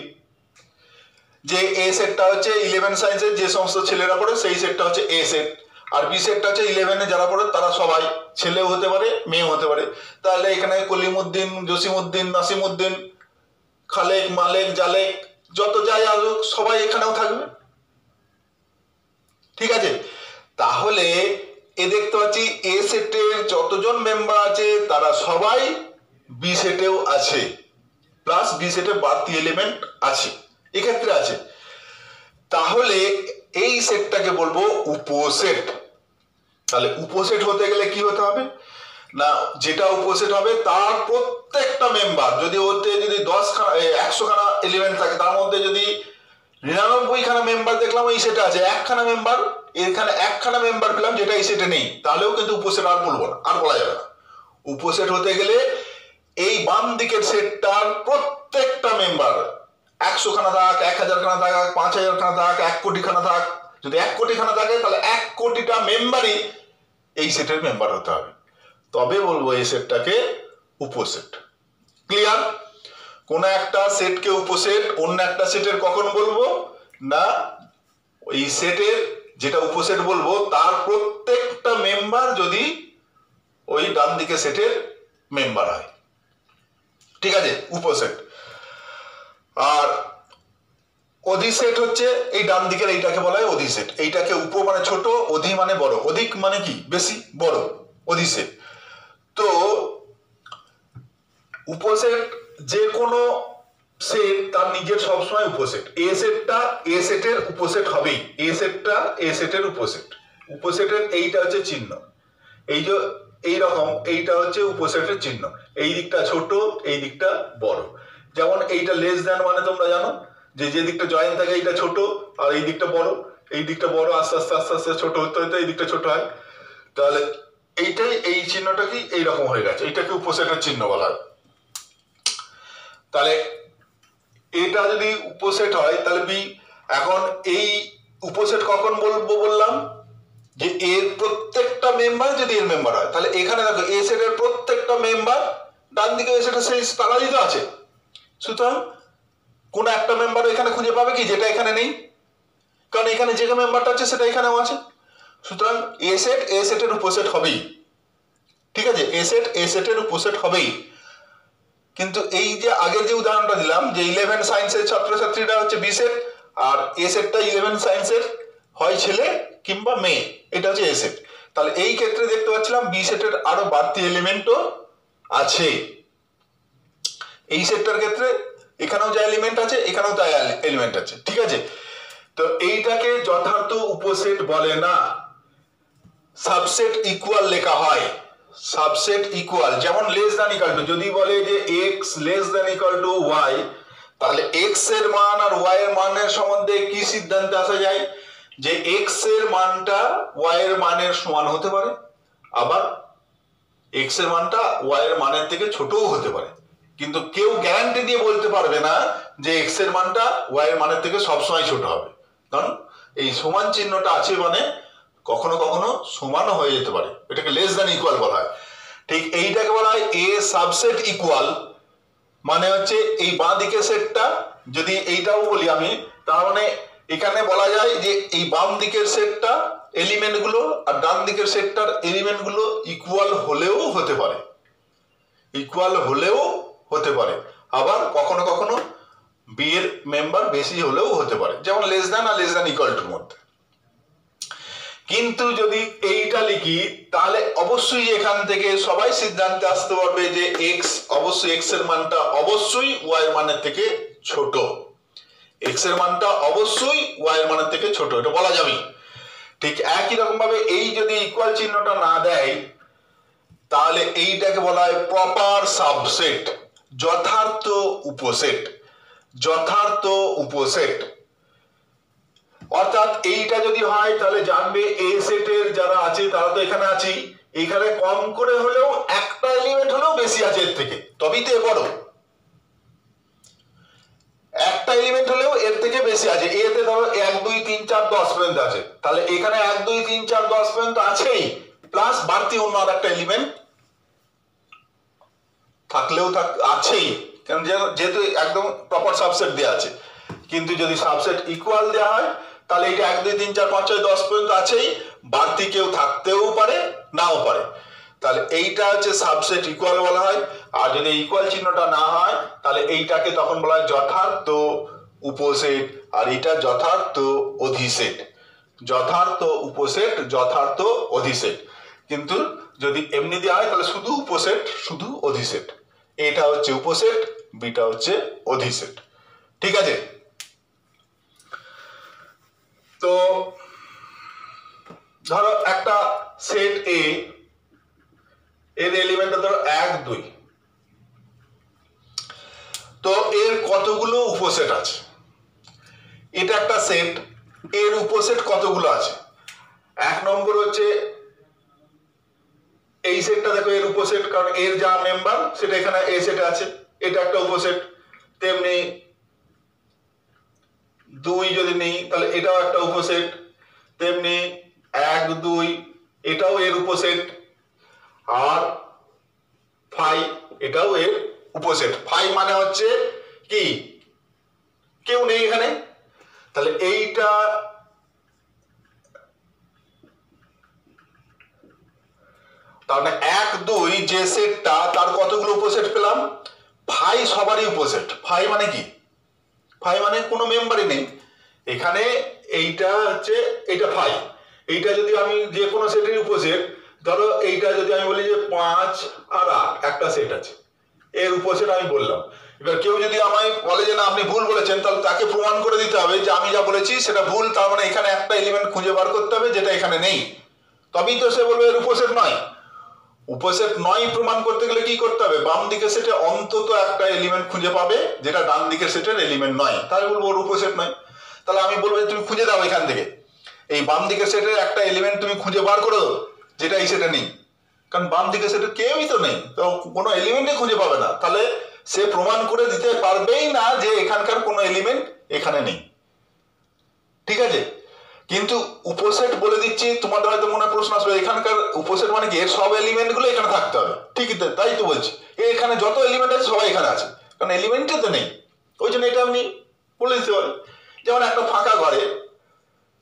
যে এ সেটটা হচ্ছে 11 সায়েন্সের যে সমস্ত ছেলেরা পড়ে সেই সেটটা হচ্ছে এ সেট, আর বি সেটটা হচ্ছে 11 যারা পড়ে তারা সবাই ছেলেও হতে পারে মেয়েও হতে পারে। তাহলে এখানে কলিমউদ্দিন, জসিমউদ্দিন, নাসিমউদ্দিন, খালেক, মালেক, জালেক, যত যাই আসুক সবাই এখানেও থাকবে। ঠিক আছে, তাহলে এ দেখতে পাচ্ছি এ সেটের যতজন মেম্বার আছে তারা সবাই বি সেটেও আছে, প্লাস বি সেটে বাড়তি এলিমেন্ট আছে, এক্ষেত্রে আছে। তাহলে এই সেটটাকে বলবো উপসেট। তাহলে উপসেট হতে গেলে কি হতে হবে না, যেটা উপসেট হবে তার প্রত্যেকটা মেম্বার, যদি ওতে যদি 100 খানা এলিমেন্ট থাকে, তার মধ্যে যদি 99 খানা মেম্বার দেখলাম এই সেটে আছে, একখানা মেম্বার, এখানে একখানা মেম্বার পেলাম যেটা এই সেটে নেই, তাহলেও কিন্তু উপসেট আর বলবো না, আর বলা যাবে না। উপসেট হতে গেলে এই বাম দিকের সেটটার প্রত্যেকটা মেম্বার 100 খানা থাক, 1000 খানা থাক, 5000 খানা থাক, 1 কোটি খানা থাক, যদি 1 কোটি খানা থাকে তাহলে 1 কোটিটা মেম্বারই এই সেটের মেম্বার হতে হবে, তবে বলবো এই সেটটাকে উপসেট। ক্লিয়ার? কোন একটা সেটকে উপসেট অন্য একটা সেটের কখন বলবো না, ওই সেটের যেটা উপসেট বলবো তার প্রত্যেকটা মেম্বার যদি ওই ডান দিকে সেটের মেম্বার হয়। ঠিক আছে, উপসেট। আর অধিসেট হচ্ছে এই ডান দিকের, এইটাকে বলা হয় অধিসেট। এইটাকে উপ মানে ছোট, অধি মানে বড়, অধিক মানে কি বেশি, বড়, অধিসেট। তো উপসেট যে কোনো সেট তার নিজের সবসময় উপসেট। এ সেটটা এ সেটের উপসেট হবেই, এ সেটটা এ সেটের উপসেট। উপসেটের এইটা হচ্ছে চিহ্ন, এই যে এইরকম, এইটা হচ্ছে উপসেটের চিহ্ন, এই দিকটা ছোট, এই দিকটা বড়। যেমন এইটা লেস দ্যান মানে তোমরা জানো যে যে দিকটা জয়েন্ট থাকে এইটা ছোট আর এই দিকটা বড়, এই দিকটা বড়, আস্তে আস্তে আস্তে আস্তে ছোট হতে হতে এই দিকটা ছোট হয়, তাহলে এইটাই এই চিহ্নটা কি এইরকম হয়ে গেছে, এইটাকে উপসেটের চিহ্ন বলা হয়। তাহলে এটা যদি উপসেট হয় তাহলে বি, এখন এই উপসেট কখন বলবো বললাম, যে এর প্রত্যেকটা মেম্বার যদি এর মেম্বার হয়, তাহলে এখানে দেখো এ সেটের প্রত্যেকটা মেম্বার ডান দিকে এ সেটের সেই তারাই তো আছে, সুতরাং কোন একটা মেম্বার এখানে খুঁজে পাবে কি যেটা এখানে নেই, কারণ এখানে যে মেম্বারটা আছে সেটা এখানেও আছে, সুতরাং এ সেটের উপসেট হবেই, ঠিক আছে, এ সেটের উপসেট হবেই। কিন্তু এই যে আগের যে উদাহরণটা দিলাম যে 11 সায়েন্সের ছাত্রছাত্রীরা হচ্ছে বি সেট, আর এ সেটটা 11 সায়েন্সের হয় ছেলে কিংবা মেয়ে, এটা হচ্ছে এ সেট। তাহলে এই ক্ষেত্রে দেখতে পাচ্ছিলাম বি সেটের আরো বাড়তি এলিমেন্টও আছে। এই সেটটার ক্ষেত্রে এখানেও যা এলিমেন্ট আছে এখানেও তাই এলিমেন্ট আছে, ঠিক আছে। তো এইটাকে যথার্থ উপসেট বলে না, সাবসেট ইকুয়াল লেখা হয়, সাবসেট ইকুয়াল। যেমন লেস দ্যান ইকুয়াল টু, যদি বলে যে x less than equal to y, তাহলে এক্স এর মান আর ওয়াই এর মানের সম্বন্ধে কি সিদ্ধান্তে আসা যায়, যে এক্স এর মানটা ওয়াই এর মানের সমান হতে পারে, আবার এক্স এর মানটা ওয়াই এর মানের থেকে ছোটও হতে পারে, কিন্তু কেউ গ্যারান্টি দিয়ে বলতে পারবে না যে এক্স এর মানটা ওয়াই এর মানের থেকে সবসময় ছোট হবে, কারণ এই সমান চিহ্নটা আছে মানে কখনো কখনো সমানও হয়ে যেতে পারে, এটাকে লেস দ্যান ইকুয়াল বলা হয়। ঠিক এইটাকে বলা হয় এ সাবসেট ইকুয়াল, মানে হচ্ছে এই বাঁ দিকের সেটটা যদি এইটাও বলি আমি, তার মানে এখানে বলা যায় যে এই বাম দিকের সেটটা এলিমেন্ট গুলো আর ডান দিকের সেটটার এলিমেন্ট গুলো ইকুয়াল হলেও হতে পারে, ইকুয়াল হলেও হতে পারে, আবার কখনো কখনো বি এর মেম্বার বেশি হলেও হতে পারে, যেমন লেস দ্যান আর লেস দ্যান ইকুয়াল টুর মধ্যে। কিন্তু যদি এইটা লিখি তাহলে অবশ্যই এখান থেকে সবাই সিদ্ধান্তে আসতে পারবে যে এক্স অবশ্যই এক্স এর মানটা অবশ্যই ওয়াই এর মানের থেকে ছোট, এক্স এর মানটা অবশ্যই ওয়াই এর মানের থেকে ছোট, এটা বলা যাবে। ঠিক একই রকম ভাবে এই যদি ইকুয়াল চিহ্নটা না দেয় তাহলে এইটাকে বলা হয় প্রপার সাবসেট, যথার্থ উপসেট, যথার্থ উপসেট। অর্থাৎ এইটা যদি হয় তাহলে জানবে এ সেটের যারা আছে তারা তো এখানে আছে, এখানে কম করে হলেও একটা এলিমেন্ট হলেও বেশি আছে এর থেকে, তবেই তো এ বড়, একটা এলিমেন্ট হলেও এর থেকে বেশি আছে, এতে ধরো 1 2 3 4 10 পর্যন্ত আছে, তাহলে এখানে 1 2 3 4 10 পর্যন্ত আছেই, প্লাস বাড়তি অন্য আর একটা এলিমেন্ট থাকলেও আছেই, কারণ যেহেতু একদম প্রপার সাবসেট দেওয়া আছে। কিন্তু যদি সাবসেট ইকুয়াল দেওয়া হয় তাহলে এটা 1 2 3 4 5 6 10 পর্যন্ত আছেই, বাড়তি কেউ থাকতেও পারে নাও পারে, তাহলে এইটা হচ্ছে সাবসেট ইকুয়াল বলা হয়। আর যদি ইকুয়াল চিহ্নটা না হয় তাহলে এইটাকে তখন বলা হয় যথার্থ উপসেট, আর এটা যথার্থ অধিসেট, যথার্থ উপসেট যথার্থ অধিসেট। কিন্তু যদি এমনি দেওয়া হয় তাহলে শুধু উপসেট শুধু অধিসেট, এটা হচ্ছে উপসেট বিটা হচ্ছে অধিসেট, ঠিক আছে। তো ধরো একটা সেট এ এর এলিমেন্ট ধরো 1 2, তো এর কতগুলো উপসেট আছে, এটা একটা সেট, এর উপসেট কতগুলো আছে। 1 নম্বর হচ্ছে এই সেটটা দেখো এর উপসেট, কারণ এর যা মেম্বার সেটা এখানে এ সেটে আছে, এটা একটা উপসেট। তেমনি 2 যদি নেই তাহলে এটাও একটা উপসেট, তেমনি 1 2 এটাও এর উপসেট, আর 5 এটাও এর উপসেট। 5 মানে হচ্ছে কি কেউ নেই এখানে, তাহলে এইটা তার মানে 1 2 যে সেটটা তার কতগুলো উপসেট পেলাম, 5 সবারই উপসেট। 5 মানে কি, 5 মানে কোনো মেম্বারই নেই এখানে, এইটা হচ্ছে এইটা 5, এইটা যদি আমি যে কোনো সেটের উপসেট, ধরো এইটা যদি আমি বলি যে 5 আর 8 একটা সেট আছে, এর উপসেট আমি বললাম। এবার কেউ যদি আমায় বলে যে না আপনি ভুল বলেছেন, তাহলে তাকে প্রমাণ করে দিতে হবে যে আমি যা বলেছি সেটা ভুল, তার মানে এখানে একটা এলিমেন্ট খুঁজে বার করতে হবে যেটা এখানে নেই, তবেই তো সে বলবে এর উপসেট নয়। উপসেট নয় প্রমাণ করতে গেলে কি করতে হবে, বাম দিকের সেটে অন্তত একটা এলিমেন্ট খুঁজে পাবে যেটা ডান দিকের সেটের এলিমেন্ট নয়, তাহলে বলবো ওর উপসেট নয়। তাহলে আমি বলবো তুমি খুঁজে দাও এখান থেকে, এই বাম দিকের সেটের একটা এলিমেন্ট তুমি খুঁজে বার করো যেটা এই সেটে নেই, কারণ বাম দিকের সেটের কেউই তো নেই, তো কোনো এলিমেন্টই খুঁজে পাবে না, তাহলে সে প্রমাণ করে দিতে পারবেই না যে এখানকার কোনো এলিমেন্ট এখানে নেই। ঠিক আছে, কিন্তু উপসেট বলে দিচ্ছি, তোমাদের হয়তো মনে প্রশ্ন আসবে এখানকার উপসেট মানে কি এর সব এলিমেন্ট গুলো এখানে থাকতে হবে, ঠিকই তাই তো বলছি, এখানে যত এলিমেন্ট আছে সবাই এখানে আছে, কারণ এলিমেন্টই তো নেই, ওই জন্য এটা আপনি বলে দিতে পারেন। যেমন একটা ফাঁকা ঘরে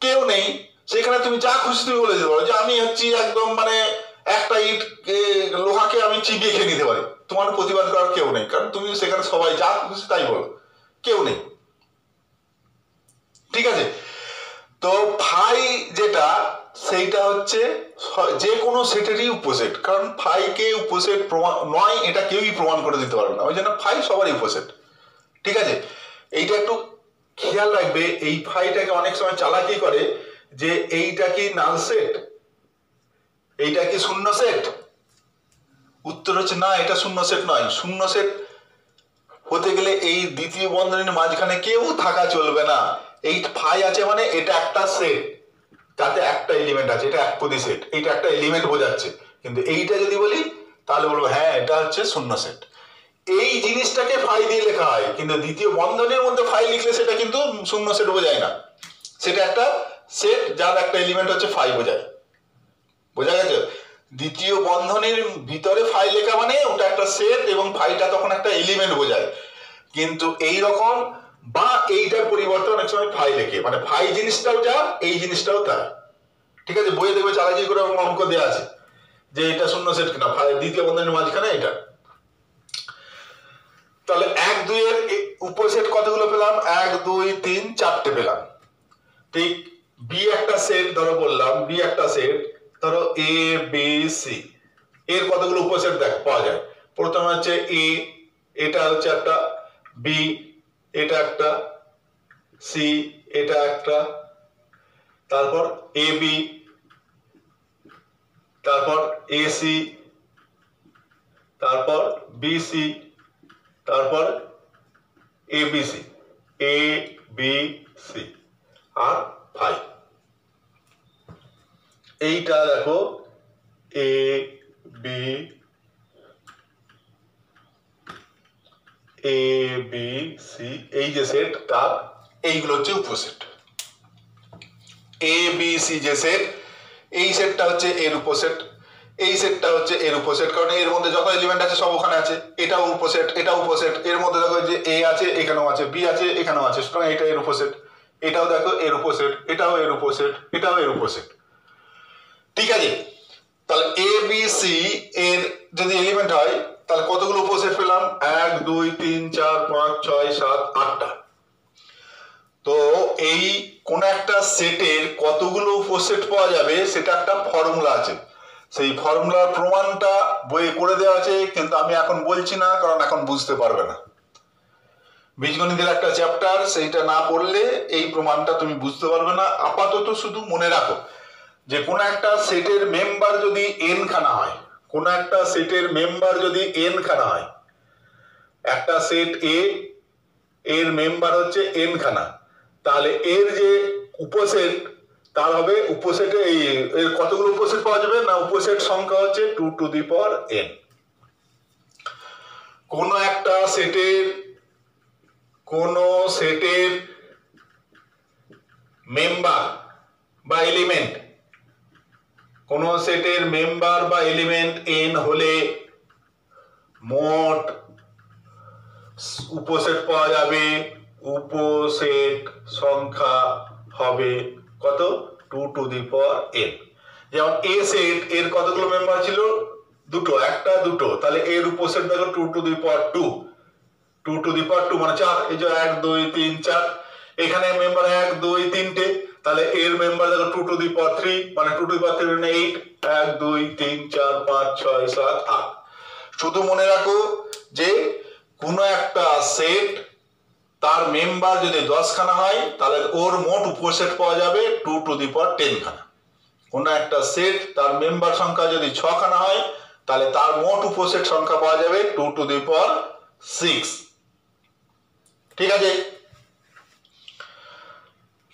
কেউ নেই, সেখানে তুমি যা খুশি তুমি বলে দিতে পারো যে আমি হচ্ছি একদম মানে একটা ইট লোহাকে আমি চিবিয়ে খেয়ে নিতে পারি, তোমার প্রতিবাদ করার কেউ নেই, কারণ তুমি সেখানে সবাই যা খুশি তাই বলো, কেউ নেই। ঠিক আছে, তো ফাই যেটা সেইটা হচ্ছে যে কোনো সেটেরই উপসেট, কারণ ফাইকে উপসেট নয় এটা কেউই প্রমাণ করে দিতে পারবে না, ওই জন্য ফাই সবারই উপসেট। ঠিক আছে, এইটা একটু খেয়াল রাখবে, এই ফাইটাকে অনেক সময় চালাকি করে যে এইটা কি নাল সেট, এইটা কি শূন্য সেট, উত্তর হচ্ছে না, এটা শূন্য সেট নয়। শূন্য সেট হতে গেলে এই দ্বিতীয় বন্ধনীর মাঝখানে কেউ থাকা চলবে না, এই ফাই আছে মানে এটা একটা সেট, তাতে একটা এলিমেন্ট আছে, এটা একপদী সেট, এইটা একটা এলিমেন্ট বোঝাচ্ছে, কিন্তু এইটা যদি বলি তাহলে বলবো হ্যাঁ এটা হচ্ছে শূন্য সেট। এই জিনিসটাকে ফাই দিয়ে লেখা হয়, কিন্তু দ্বিতীয় বন্ধনীর মধ্যে ফাই লিখলে সেটা কিন্তু শূন্য সেট বোঝায় না, সেটা একটা সেট যার একটা এলিমেন্ট হচ্ছে ফাই বোঝায়। বোঝা গেছে, দ্বিতীয় বন্ধনীর ভিতরে ফাই লেখা মানে ওটা একটা সেট এবং ফাইটা তখন একটা এলিমেন্ট বোঝায়, কিন্তু এই রকম বা এইটার পরিবর্তে অনেক সময় ফাই লেখে, মানে ফাই জিনিসটাও যা এই জিনিসটাও তা। ঠিক আছে, বইয়ে দেখবে চালাকি করে অঙ্ক দেওয়া আছে যে এটা শূন্য সেট কিনা, ফাই দ্বিতীয় বন্ধনীর মাঝখানে এটা। তাহলে 1 2 এর উপসেট কতগুলো পেলাম, 1 2 3 4টে পেলাম। ঠিক, বি একটা সেট ধরো বললাম, বি একটা সেট ধরো এ বি সি, এর কতগুলো উপসেট দেখ পাওয়া যায়। প্রথমে হচ্ছে এ, এটা হচ্ছে একটা, বি এটা একটা, সি এটা একটা, তারপর এ বি, তারপর এ সি, তারপর বি সি, তারপর A B C, A B C R phi. এইটা দেখো A B A B C, এই যে সেট তার এইগুলো হচ্ছে উপসেট। এ বি সি যে সেট, এই সেটটা হচ্ছে এর উপসেট, এই সেটটা হচ্ছে এর উপসেট, কারণ এর মধ্যে যত এলিমেন্ট আছে সব ওখানে আছে, এটাও উপসেট এটাও উপসেট, এর মধ্যে দেখো যে এ আছে এখানেও আছে, বি আছে এখানেও আছে, সুতরাং এটা এর উপসেট, এটাও দেখো এর উপসেট, এটাও এর উপসেট, এটাও এর উপসেট। ঠিক আছে, তাহলে এ বি সি এর যদি এলিমেন্ট হয় তাহলে কতগুলো উপসেট পেলাম, 1 2 3 4 5 6 7 8টা। তো এই কোন একটা সেটের কতগুলো উপসেট পাওয়া যাবে সেটা একটা ফর্মুলা আছে, সেই ফর্মুলার প্রমাণটা বইয়ে করে দেওয়া আছে, কিন্তু আমি এখন বলছি না কারণ এখন বুঝতে পারবে না। বীজগণিতের একটা চ্যাপ্টার, সেইটা না পড়লে এই প্রমাণটা তুমি বুঝতে পারবে না। আপাতত শুধু মনে রাখো যে কোন একটা সেটের মেম্বার যদি n খানা হয়, কোন একটা সেটের মেম্বার যদি n খানা হয়, একটা সেট এ এর মেম্বার হচ্ছে n খানা, তাহলে এর যে উপসেট তার হবে উপসেটে এর কতগুলো উপসেট পাওয়া যাবে না, উপসেট সংখ্যা হচ্ছে 2 টু দি পাওয়ার n। কোন একটা সেটের মেম্বার বা এলিমেন্ট, কোন সেটের মেম্বার বা এলিমেন্ট n হলে মোট উপসেট পাওয়া যাবে, উপসেট সংখ্যা হবে কত, 2 টু দি পাওয়ার n। যেমন এ সেট এর কতগুলো মেম্বার ছিল, দুটো, একটা দুটো, তাহলে এর উপসেট দেখো 2 to the power 2, 2 to the পাওয়ার 2 মানে 4, এই যে 1 2 3 4, এখানে মেম্বার 1 2 3টে, তাহলে এর মেম্বার দেখো 2 টু দি পাওয়ার 3 মানে 2 টু দি পাওয়ার 3 মানে 8, 1 2 3 4 5 6 7 8। শুধু মনে রাখো যে কোন একটা সেট তার মেম্বার যদি 10 খানা হয় তাহলে ওর মোট উপসেট পাওয়া যাবে 2 টু দি পাওয়ার 10 খানা। কোন একটা সেট তার মেম্বার সংখ্যা যদি 6 খানা হয় তাহলে তার মোট উপসেট সংখ্যা পাওয়া যাবে 2 টু দি পাওয়ার 6। ঠিক আছে,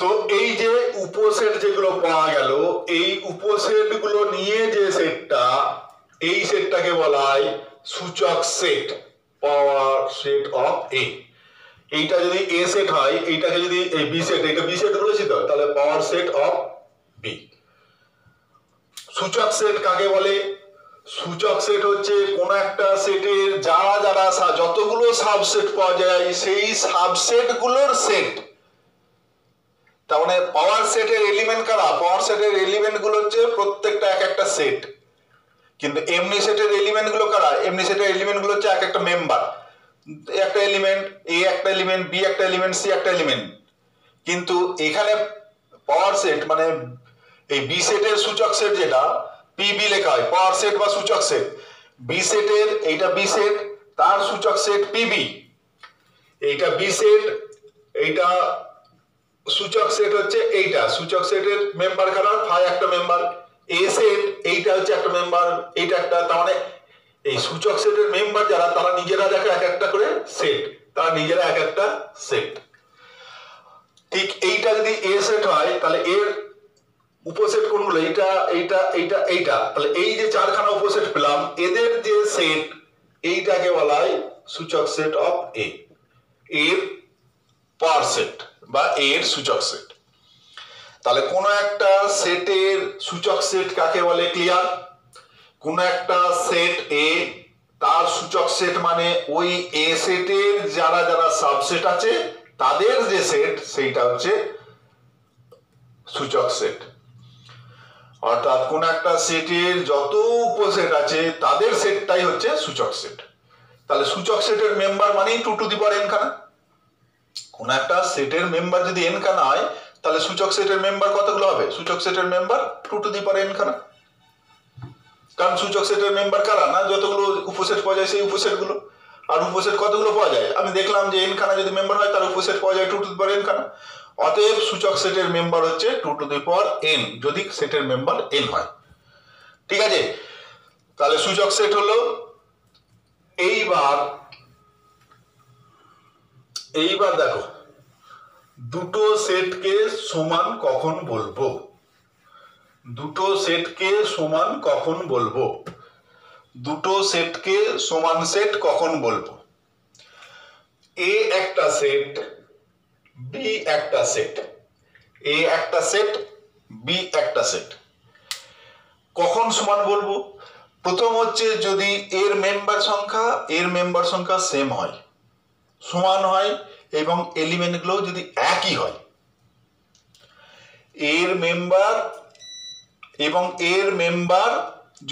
তো এই যে উপসেট যেগুলো পাওয়া গেল, এই উপসেট গুলো নিয়ে যে সেটটা, এই সেটটাকে বলা হয় সূচক সেট, পাওয়ার সেট অফ এ। এইটা যদি এ সেট হয়, এইটাকে যদি এই বি সেট, এটা বি সেট বলেছি তো, তাহলে পাওয়ার সেট অফ বি। সূচক সেট কাকে বলে? সূচক সেট হচ্ছে কোন একটা সেটের যারা যারা যতগুলো সাবসেট পাওয়া যায় সেই সাবসেট গুলোর সেট। তার মানে পাওয়ার সেটের এলিমেন্ট কারা? পাওয়ার সেটের এলিমেন্ট গুলো হচ্ছে প্রত্যেকটা এক একটা সেট। কিন্তু এমনি সেটের এলিমেন্ট গুলো কারা? এমনি সেটের এলিমেন্ট গুলো হচ্ছে এক একটা মেম্বার, একটা এলিমেন্ট, এ একটা এলিমেন্ট, বি একটা এলিমেন্ট, সি একটা এলিমেন্ট। কিন্তু এখানে পাওয়ার সেট মানে এই বি সেটের সূচক সেট যেটা পিবি লেখা হয়, পাওয়ার সেট বা সূচক সেট। বি সেটের এইটা বি সেট, তার সূচক সেট পিবি। এইটা বি সেট, এইটা সূচক সেট হচ্ছে এইটা, সূচক সেটের মেম্বার কারা? ফাই একটা মেম্বার। এ সেট এইটা হচ্ছে একটা মেম্বার, এইটা একটা। তার মানে এই সূচক সেটের মেম্বার যারা, তারা নিজেরা দেখো এক একটা করে সেট, তারা নিজেরা এক একটা সেট। ঠিক এইটা যদি এ সেট হয় তাহলে এর উপসেট কোনগুলো? এইটা এইটা এইটা এইটা। তাহলে এই যে চারখানা উপসেট পেলাম, এদের যে সেট, এইটাকে বলা হয় সূচক সেট অফ এ, এর পাওয়ার সেট বা এর সূচক সেট। তাহলে কোন একটা সেটের সূচক সেট কাকে বলে? ক্লিয়ার? কোন একটা সেট এ, তার সূচক সেট মানে ওই এ সেটের যারা যারা সাবসেট আছে তাদের যে সেট, সেইটা হচ্ছে সূচক সেট। অর্থাৎ কোন একটা সেটের যত উপসেট আছে তাদের সেটটাই হচ্ছে সূচক সেট। তাহলে সূচক সেটের মেম্বার মানেই 2 টু দি পাওয়ার n খানা। কোন একটা সেটের মেম্বার যদি n খানা হয়, তাহলে সূচক সেটের মেম্বার কতগুলো হবে? সূচক সেটের member 2 to the power n খানা। কারণ সূচক সেটের মেম্বার কারা? না যতগুলো উপসেট পাওয়া যায় সেই উপসেট গুলো। আর উপসেট কতগুলো পাওয়া যায়? আমি দেখলাম যে n খানা যদি মেম্বার হয় তার উপসেট পাওয়া যায় 2 টু দি পাওয়ার n খানা। অতএব সূচক সেটের মেম্বার হচ্ছে 2 টু দি পাওয়ার n, যদি সেটের মেম্বার n হয়। ঠিক আছে? তাহলে সূচক সেট হলো। এইবার দেখো, দুটো সেটকে সমান কখন বলবো? দুটো সেটকে সমান কখন বলবো? দুটো সেটকে সমান সেট কখন বলবো? এ একটা সেট, বি একটা সেট, এ একটা সেট, বি একটা সেট। কখন সমান বলবো? প্রথম হচ্ছে যদি এর মেম্বার সংখ্যা সেম হয়, সমান হয়, এবং এলিমেন্ট গুলো যদি একই হয়। এর মেম্বার এবং এর মেম্বার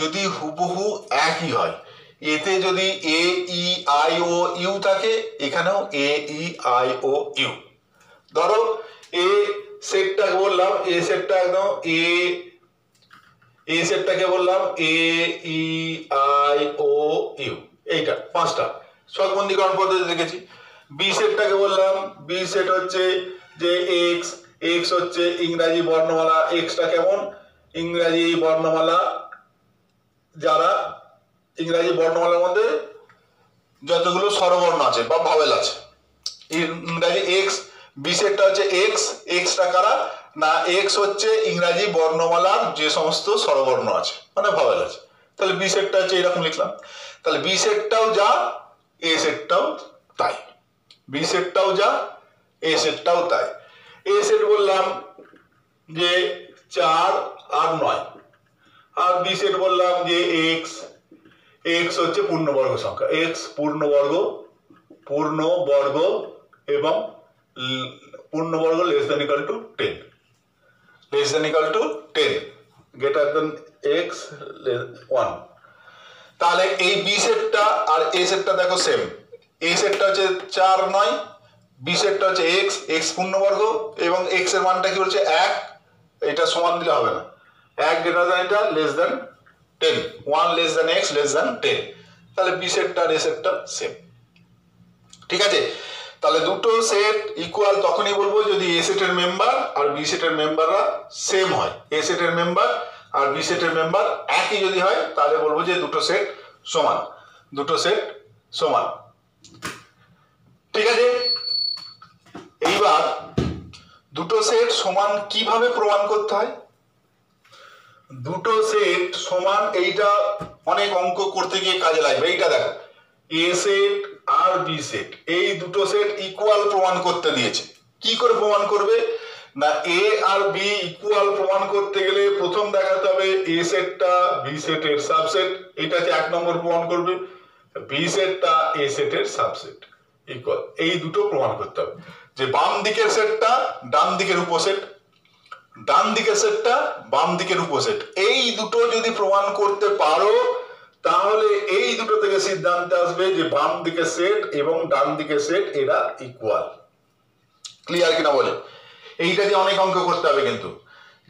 যদি হুবহু একই হয়, এতে যদি এ ই আই ও ইউ থাকে, এখানেও এ ই আই ও ইউ। ধরো এ সেটটাকে বললাম, এ সেটটা একদম এ সেটটাকে বললাম এ ই আই ও ইউ, এইটা পাঁচটা শকবন্দীকরণ পদ্ধতি দেখেছি। বি সেটটাকে বললাম, বি সেট হচ্ছে যে এক্স, এক্স হচ্ছে ইংরাজি বর্ণমালা, এক্সটা কেমন? ইংরাজি বর্ণমালা, যারা ইংরাজি বর্ণমালার মধ্যে যতগুলো স্বরবর্ণ আছে বা ভাওয়েল আছে, ইংরাজি এক্স। বি সেটটা হচ্ছে এক্স, এক্সটা কারা? না এক্স হচ্ছে ইংরাজি বর্ণমালার যে সমস্ত স্বরবর্ণ আছে মানে ভাওয়েল আছে। তাহলে বি সেটটা হচ্ছে এরকম লিখলাম। তাহলে বি সেটটাও যা, এ সেটটাও তাই। বি সেটটাও যা, এ সেটটাও তাই। এ সেট বললাম যে 4 আর 9, আর বি সেট বললাম যে এক্স, এক্স হচ্ছে পূর্ণবর্গ সংখ্যা, এক্স পূর্ণবর্গ এবং পূর্ণবর্গ less than equal to 10, less than equal to 10, greater than x 1। তাহলে এই বি সেটটা আর এ সেটটা দেখো সেম। এ সেটটা হচ্ছে 4 9, বি সেটটা হচ্ছে এক্স, এক্স পূর্ণবর্গ এবং এক্স এর মানটা কি বলছে 1, এটা সমান দিলে হবে না, 1 গ্রেটার দেন এটা less than 10, 1 less than x less than 10। তাহলে বি সেটটা আর এ সেটটা সেম। ঠিক আছে? তাহলে দুটো সেট ইকুয়াল তখনই বলবো যদি এ সেটের মেম্বার আর বি সেটের মেম্বাররা সেম হয়। এ সেটের মেম্বার আর বি সেটের মেম্বার একই যদি হয় তাহলে বলবো যে দুটো সেট সমান, দুটো সেট সমান। ঠিক আছে? এইবার দুটো সেট সমান কিভাবে প্রমাণ করতে হয়? দুটো সেট সমান, এইটা অনেক অঙ্ক করতে গিয়ে কাজে লাগবে। এইটা দেখো, এ সেট আর বি সেট, এই দুটো সেট ইকুয়াল প্রমাণ করতে দিয়েছে। কি করে প্রমাণ করবে না, এ আর বি ইকুয়াল প্রমাণ করতে গেলে প্রথম দেখাতে হবে এ সেটটা বি সেটের সাবসেট, এটা হচ্ছে 1 নম্বর প্রমাণ করবে। বি সেটটা এ সেটের সাবসেট ইকুয়াল, এই দুটো প্রমাণ করতে হবে। যে বাম দিকের সেটটা ডান দিকের উপসেট, ডান দিকের সেটটা বাম দিকের উপসেট, এই দুটো যদি প্রমাণ করতে পারো তাহলে এই দুটো থেকে সিদ্ধান্তে আসবে যে বাম দিকের সেট এবং ডান দিকের সেট এরা ইকুয়াল। ক্লিয়ার কিনা বলে? এইটা দিয়ে অনেক অঙ্ক করতে হবে কিন্তু,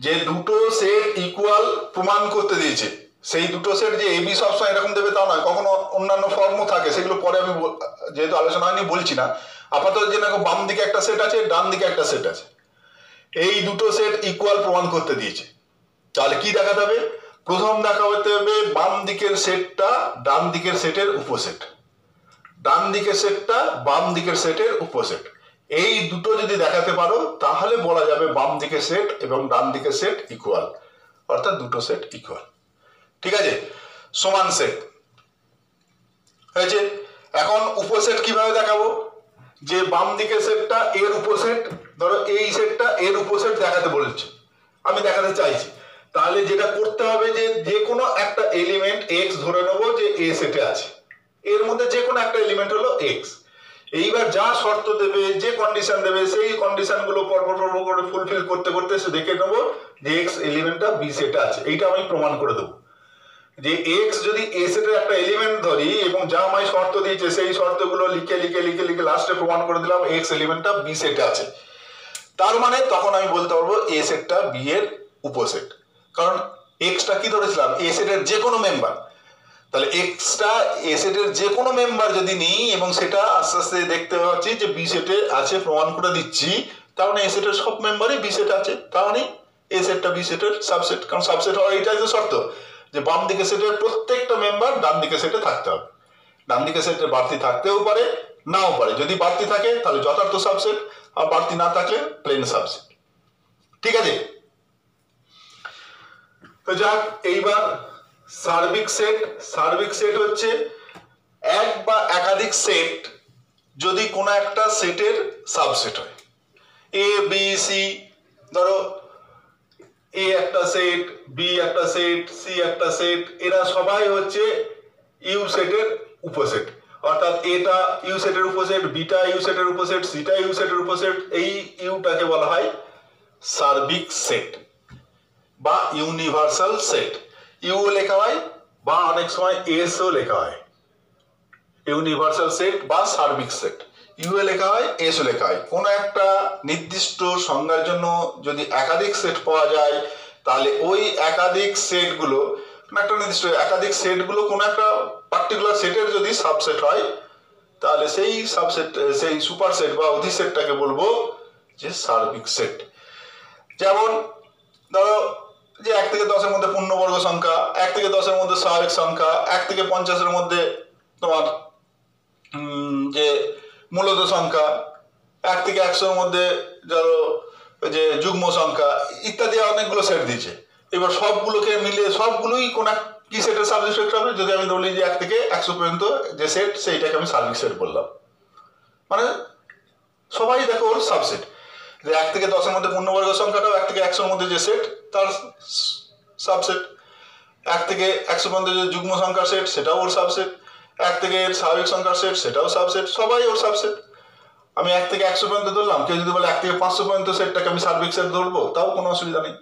যে দুটো সেট ইকুয়াল প্রমাণ করতে দিয়েছে, সেই দুটো সেট যে এবি সবসময় এরকম দেবে তা নয়, কখনো অন্যান্য ফর্মও থাকে, সেগুলো পরে আমি যেহেতু আলোচনা হয়নি বলছি না। আপাতত যে দেখো বাম দিকে একটা সেট আছে, ডান দিকে একটা সেট আছে, এই দুটো সেট ইকুয়াল প্রমাণ করতে দিয়েছে। তাহলে কি দেখাতে হবে? প্রথম দেখাতে হবে বাম দিকের সেটটা ডান দিকের সেটের উপসেট, ডান দিকের সেটটা বাম দিকের সেটের উপসেট, এই দুটো যদি দেখাতে পারো তাহলে বলা যাবে বাম দিকের সেট এবং ডান দিকের সেট ইকুয়াল, অর্থাৎ দুটো সেট ইকুয়াল। ঠিক আছে, সমান সেট হয়েছে। এখন উপসেট কিভাবে দেখাবো? যে বাম দিকের সেটটা এর উপসেট, ধরো এই সেটটা এর উপসেট দেখাতে বলেছে, আমি দেখাতে চাইছি, তাহলে যেটা করতে হবে যে কোনো একটা এলিমেন্ট এক্স ধরে নেবো যে এ সেটে আছে, এর মধ্যে যে কোনো একটা এলিমেন্ট হলো এক্স। এইবার যা শর্ত দেবে, যে কন্ডিশন দেবে, সেই কন্ডিশন গুলো পরপর করে ফুলফিল করতে করতে সে দেখে নেবো যে এক্স এলিমেন্টটা বি সেটে আছে। এইটা আমি প্রমাণ করে দেবো যে এক্স যদি এ সেটের একটা এলিমেন্ট ধরি এবং যা আমায় শর্ত দিয়েছে সেই শর্তগুলো লিখে লিখে লিখে লিখে লাস্টে প্রমাণ করে দিলাম এক্স এলিমেন্টটা বি সেটে আছে। তার মানে তখন আমি বলতে পারবো এ সেটটা বি এর উপসেট, কারণ এক্সটা কি ধরেছিলাম এ সেটের যে কোনো মেম্বার। তাহলে এক্সটা এ সেটের যে কোনো মেম্বার যদি নিই এবং সেটা আস্তে আস্তে দেখতে পাচ্ছি যে বি সেটে আছে, প্রমাণ করে দিচ্ছি, তার মানে এ সেটের সব মেম্বারই বি সেটে আছে, তার মানে এ সেটটা বি সেটের সাবসেট। কারণ সাবসেট হওয়ার এইটাই তো শর্ত, যে বাম দিকে সেটের প্রত্যেকটা মেম্বার ডান দিকে সেটে থাকতে হবে। ডান দিকে সেটে বাড়তি থাকতেও পারে, নাও পারে। যদি বাড়তি থাকে তাহলে যথার্থ সাবসেট, আর বাড়তি না থাকলে প্লেন সাবসেট। ঠিক আছে, তো যাক, এইবার সার্বিক সেট। সার্বিক সেট হচ্ছে এক বা একাধিক সেট যদি কোনো একটা সেটের সাবসেট হয়। এ বি সি, ধরো এ একটা সেট, বি একটা সেট, সি একটা সেট, এরা সবাই হচ্ছে ইউ সেটের উপসেট, অর্থাৎ এটা ইউ সেটের উপসেট, বিটা ইউ সেটের উপসেট, সিটা ইউ সেটের উপসেট। এই ইউটাকে বলা হয় সার্বিক সেট বা ইউনিভার্সাল সেট। ইউ লেখা হয় বা অনেক সময় এস ও লেখা হয়, ইউনিভার্সাল সেট বা সার্বিক সেট। ইউ এ লেখা হয়, এস ও লেখা হয়। কোনো একটা নির্দিষ্ট সংজ্ঞার জন্য যদি একাধিক সেট পাওয়া যায় তাহলে ওই একাধিক সেটগুলো, একটা নির্দিষ্ট একাধিক সেটগুলো কোনো একটা পার্টিকুলার সেটের যদি সাবসেট হয় তাহলে সেই সাবসেট, সেই সুপার সেট বা অধিসেটটাকে বলবো যে সার্বিক সেট। যেমন ধরো যে 1 থেকে 10-এর মধ্যে পূর্ণবর্গ সংখ্যা, 1 থেকে 10-এর মধ্যে স্বাভাবিক সংখ্যা, 1 থেকে 50-এর মধ্যে তোমার যে মূলত সংখ্যা, 1 থেকে 100-এর মধ্যে ধরো যে যুগ্ম সংখ্যা ইত্যাদি অনেকগুলো সেট দিয়েছে। এবার সবগুলোকে মিলে সবগুলোই কোন কি সেটের সাবসেট হবে? যদি আমি বলি যে 1 থেকে 100 পর্যন্ত যে সেট, সেইটাকে আমি সার্বিক সেট বললাম। মানে সবাই দেখো ওর সাবসেট, যে 1 থেকে 10-এর মধ্যে পূর্ণবর্গ সংখ্যাটাও 1 থেকে 100-এর মধ্যে যে সেট তার সাবসেট, 1 থেকে 100 পর্যন্ত যে যুগ্ম সংখ্যার সেট সেটাও ওর সাবসেট, 1 থেকে স্বাভাবিক সংখ্যার সেট সেটাও সাবসেট, সবাই ওর সাবসেট। আমি 1 থেকে 100 পর্যন্ত ধরলাম, কেউ যদি বলে 1 থেকে 500 পর্যন্ত সেটটাকে আমি সার্বিক সেট ধরবো, তাও কোনো অসুবিধা নেই।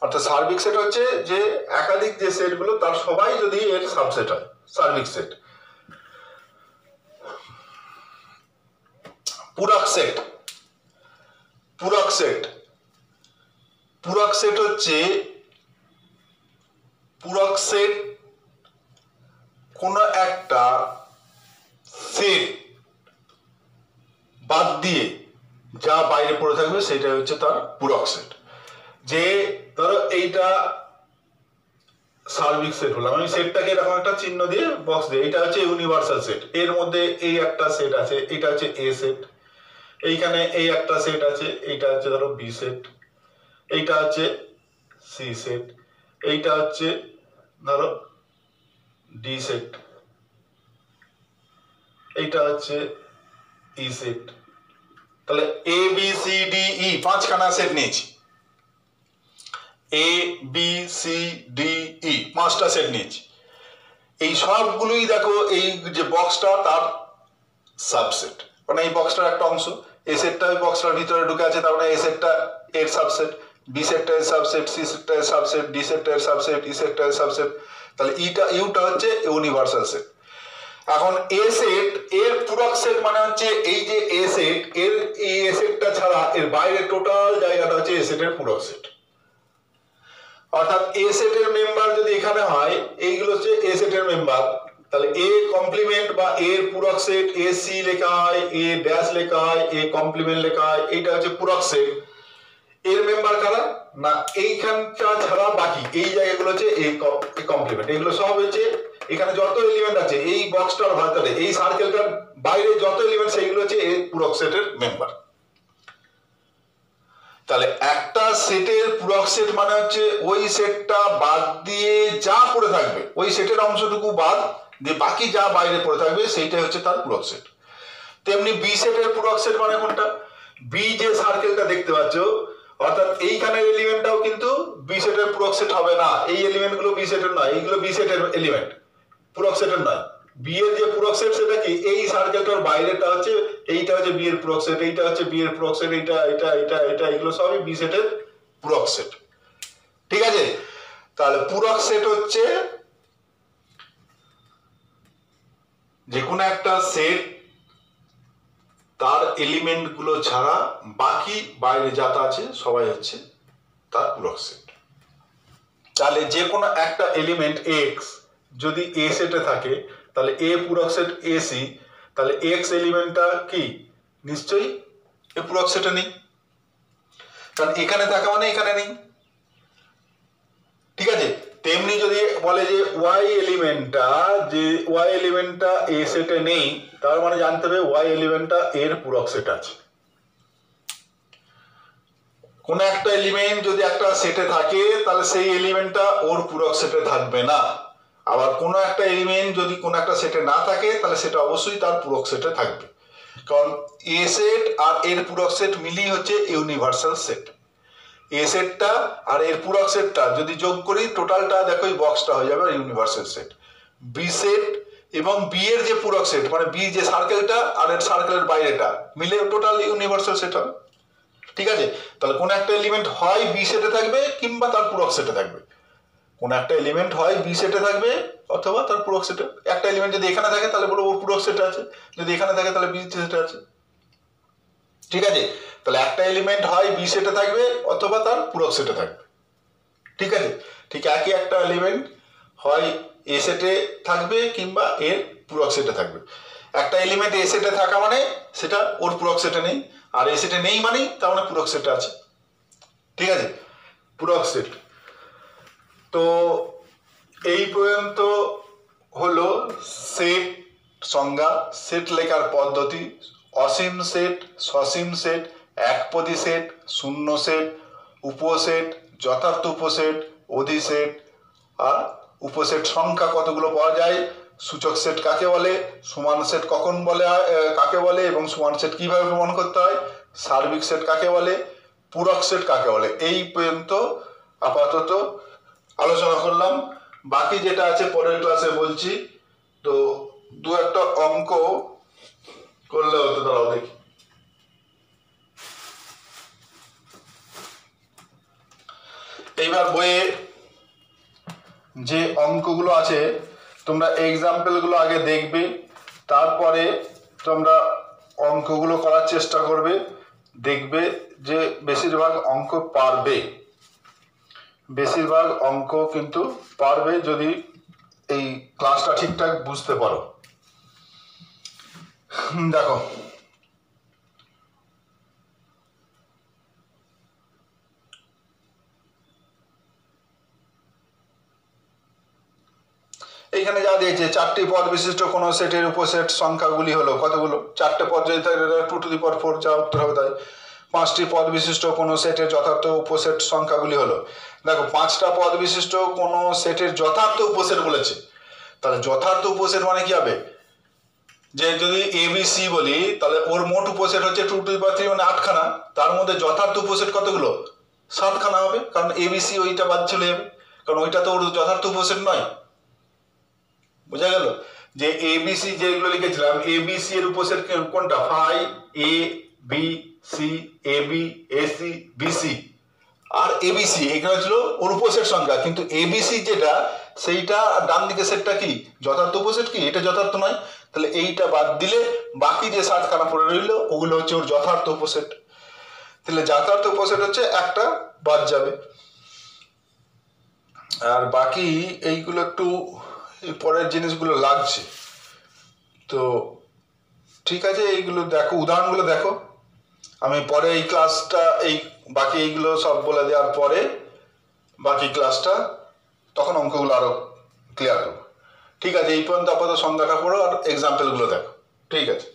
অর্থাৎ সার্বিক সেট হচ্ছে যে একাধিক যে সেটগুলো তার সবাই যদি এর সাবসেট হয়, সার্বিক সেট। পূরক সেট। পূরক সেট, পূরক সেট হচ্ছে, পূরক সেট কোন একটা সেট বাদ দিয়ে যা বাইরে পড়ে থাকবে সেটাই হচ্ছে তার পূরক সেট। যে ধরো এইটা সার্বিক সেট হলো, আমি সেটটাকে এরকম একটা চিহ্ন দিয়ে বক্স দিয়ে, এটা হচ্ছে ইউনিভার্সাল সেট, এর মধ্যে এই একটা সেট আছে, এটা হচ্ছে এ সেট, এইখানে এই একটা সেট আছে, এইটা হচ্ছে ধরো বি সেট, এইটা হচ্ছে সি সেট, এইটা হচ্ছে ধরো ডি সেট, এইটা হচ্ছে ই সেট। তাহলে A B C D E পাঁচখানা সেট নিয়েছি, A B C D E পাঁচটা সেট নিয়েছি। এই সবগুলোই দেখো এই যে বক্সটা তার সাবসেট, মানে এই বক্সটার একটা অংশ। এ সেটটা ওই বক্সটার ভিতরে ঢুকে আছে, তার মানে এ সেটটা এর সাবসেট, বি সেটটা এর সাবসেট, সি সেটটা এর সাবসেট, ডি সেটটা এর সাবসেট, ই সেটটা এর সাবসেট। তাহলে ইউটা হচ্ছে ইউনিভার্সাল সেট। এখন এ সেট এর পূরক সেট মানে হচ্ছে এই যে এ সেট, এর এই এ সেটটা ছাড়া এর বাইরে টোটাল জায়গাটা হচ্ছে এ সেটের পূরক সেট। অর্থাৎ এ সেটের মেম্বার যদি এখানে হয়, এইগুলো হচ্ছে এ সেটের মেম্বার, তাহলে এ কমপ্লিমেন্ট বা এর পূরক সেট এ সি লেখা হয়, এ ড্যাশ লেখা হয়, এ কমপ্লিমেন্ট লেখা হয়, এইটা হচ্ছে পূরক সেট। এর মেম্বার কারা না, এইখানটা ছাড়া বাকি এই জায়গাগুলো হচ্ছে এ কমপ্লিমেন্ট। এগুলো সব হচ্ছে এখানে যত এলিমেন্ট আছে এই বক্সটার ভিতরে, এই সার্কেলটার বাইরে যত এলিমেন্ট সেইগুলো হচ্ছে এই পূরক সেটের মেম্বার। তাহলে একটা সেটের পূরক সেট মানে হচ্ছে ওই সেটটা বাদ দিয়ে যা পড়ে থাকবে, ওই সেটের অংশটুকু বাদ দিয়ে বাকি যা বাইরে পড়ে থাকবে সেইটাই হচ্ছে তার পূরক সেট। তেমনি বি সেটের পূরক সেট মানে কোনটা, বি যে সার্কেলটা দেখতে পাচ্ছ, অর্থাৎ এইখানের এলিমেন্টটাও কিন্তু বি সেটের পূরক সেট হবে না। এই এলিমেন্টগুলো বি সেটের নয়, এইগুলো বি সেটের এলিমেন্ট, পূরক সেটের নয়। বি এর যে পূরক সেট সেটা কি, এই সার্কেলটার বাইরেটা হচ্ছে, এইটা হচ্ছে বি এর পূরক সেট, এইটা হচ্ছে বি এর পূরক সেট, এইটা এটা এটা এটা এগুলো সবই বি সেটের পূরক সেট। ঠিক আছে, তাহলে পূরক সেট হচ্ছে যে কোনো একটা সেট তার এলিমেন্ট গুলো ছাড়া বাকি বাইরে যা আছে সবাই হচ্ছে তার পূরক সেট। তাহলে যে কোনো একটা এলিমেন্ট এক্স যদি এ সেটে থাকে, তাহলে এ পূরক সেট এ সি, তাহলে এক্স এলিমেন্টটা কি নিশ্চয়ই এ পূরক সেটে নেই, কারণ এখানে থাকা মানে এখানে নেই। ঠিক আছে, তেমনি যদি বলে যে ওয়াই এলিমেন্টটা এ সেটে নেই, তার মানে জানতে হবে ওয়াই এলিমেন্টটা এর পূরক সেট আছে। কোন একটা এলিমেন্ট যদি একটা সেটে থাকে তাহলে সেই এলিমেন্টটা ওর পূরক সেটে থাকবে না। আবার কোনো একটা এলিমেন্ট যদি কোনো একটা সেটে না থাকে তাহলে সেটা অবশ্যই তার পূরক সেটে থাকবে, কারণ এ সেট আর এর পূরক সেট মিলিয়ে হচ্ছে ইউনিভার্সাল সেট। এ সেটটা আর এর পূরক সেটটা যদি যোগ করি টোটালটা দেখো এই বক্সটা হয়ে যাবে ইউনিভার্সাল সেট। বি সেট এবং বি এর যে পূরক সেট মানে বি যে সার্কেলটা আর এর সার্কেলের বাইরেটা মিলে টোটাল ইউনিভার্সাল সেট হবে। ঠিক আছে, তাহলে কোন একটা এলিমেন্ট হয় বি সেটে থাকবে কিংবা তার পূরক সেটে থাকবে। কোন একটা এলিমেন্ট হয় বি সেটে থাকবে অথবা তার পূরক সেটে। একটা এলিমেন্ট যদি এখানে থাকে তাহলে বলবো ওর পূরক সেটে আছে, যদি এখানে থাকে তাহলে বি সেটে আছে। ঠিক আছে, তাহলে একটা এলিমেন্ট হয় বি সেটে থাকবে অথবা তার পূরক সেটে থাকবে। ঠিক আছে, ঠিক একই একটা এলিমেন্ট হয় এ সেটে থাকবে কিংবা এর পূরক সেটে থাকবে। একটা এলিমেন্ট এ সেটে থাকা মানে সেটা ওর পূরক সেটে নেই, আর এ সেটে নেই মানে তার মানে পূরক সেটে আছে। ঠিক আছে, পূরক সেট। তো এই পর্যন্ত হলো সেট সংজ্ঞা, সেট লেখার পদ্ধতি, অসীম সেট, সসীম সেট, একপদী সেট, শূন্য সেট, উপসেট, যথার্থ উপসেট, অধিসেট, আর উপসেট সংখ্যা কতগুলো পাওয়া যায়, সূচক সেট কাকে বলে, সমান সেট কখন বলে কাকে বলে এবং সমান সেট কিভাবে প্রমাণ করতে হয়, সার্বিক সেট কাকে বলে, পূরক সেট কাকে বলে, এই পর্যন্ত আপাতত আলোচনা করলাম। বাকি যেটা আছে পরের ক্লাসে বলছি। তো দু একটা অঙ্ক করলে হতো, দাঁড়াও দেখি। এইবার বইয়ে যে অঙ্কগুলো আছে তোমরা এক্সাম্পল গুলো আগে দেখবে, তারপরে তোমরা অঙ্কগুলো করার চেষ্টা করবে, দেখবে যে বেশিরভাগ অঙ্ক পারবে, বেশিরভাগ অঙ্ক কিন্তু পারবে যদি এই ক্লাসটা ঠিকঠাক বুঝতে পারো। দেখো এই এইখানে যা দিয়েছে 4টি পদ বিশিষ্ট কোনো সেটের উপসেট সংখ্যাগুলি হলো কতগুলো, 4টে পদ যদি থাকে 2⁴ যা উত্তর হবে তাই। 5টি পদ বিশিষ্ট কোনো সেটের যথার্থ উপসেট সংখ্যাগুলি হলো, দেখো 5টা পদ বিশিষ্ট কোনো সেটের যথার্থ উপসেট বলেছে, তাহলে যথার্থ উপসেট মানে কি হবে, যে যদি ABC বলি তাহলে ওর মোট উপসেট হচ্ছে 2⁵ মানে 8খানা, তার মধ্যে যথার্থ উপসেট কতগুলো, 7খানা হবে, কারণ ABC ওইটা বাদ চলে যাবে, কারণ ওইটা তো ওর যথার্থ উপসেট নয়। বোঝা গেল যে ABC যেগুলো লিখেছিলাম, ABC এর উপসেট কোনটা, phi ABC AB AC BC আর ABC, এগুলো ছিল ওর উপসেট সংখ্যা, কিন্তু ABC যেটা সেইটা ডান দিকে সেটটা কি যথার্থ উপসেট, কি এটা যথার্থ নয়, তাহলে এইটা বাদ দিলে বাকি যে 7খানা পড়ে রইল ওগুলো হচ্ছে ওর যথার্থ উপসেট, তাহলে যথার্থ উপসেট হচ্ছে একটা বাদ যাবে। আর বাকি এইগুলো একটু পরের জিনিসগুলো লাগছে, তো ঠিক আছে এইগুলো দেখো, উদাহরণগুলো দেখো, আমি পরে এই ক্লাসটা এই বাকি এইগুলো সব বলে দেওয়ার পরে বাকি ক্লাসটা তখন অঙ্কগুলো আরো ক্লিয়ার করবো। ঠিক আছে, এই পর্যন্ত আপাতত সংজ্ঞাটা পড়ো আর এক্সাম্পলগুলো দেখো। ঠিক আছে।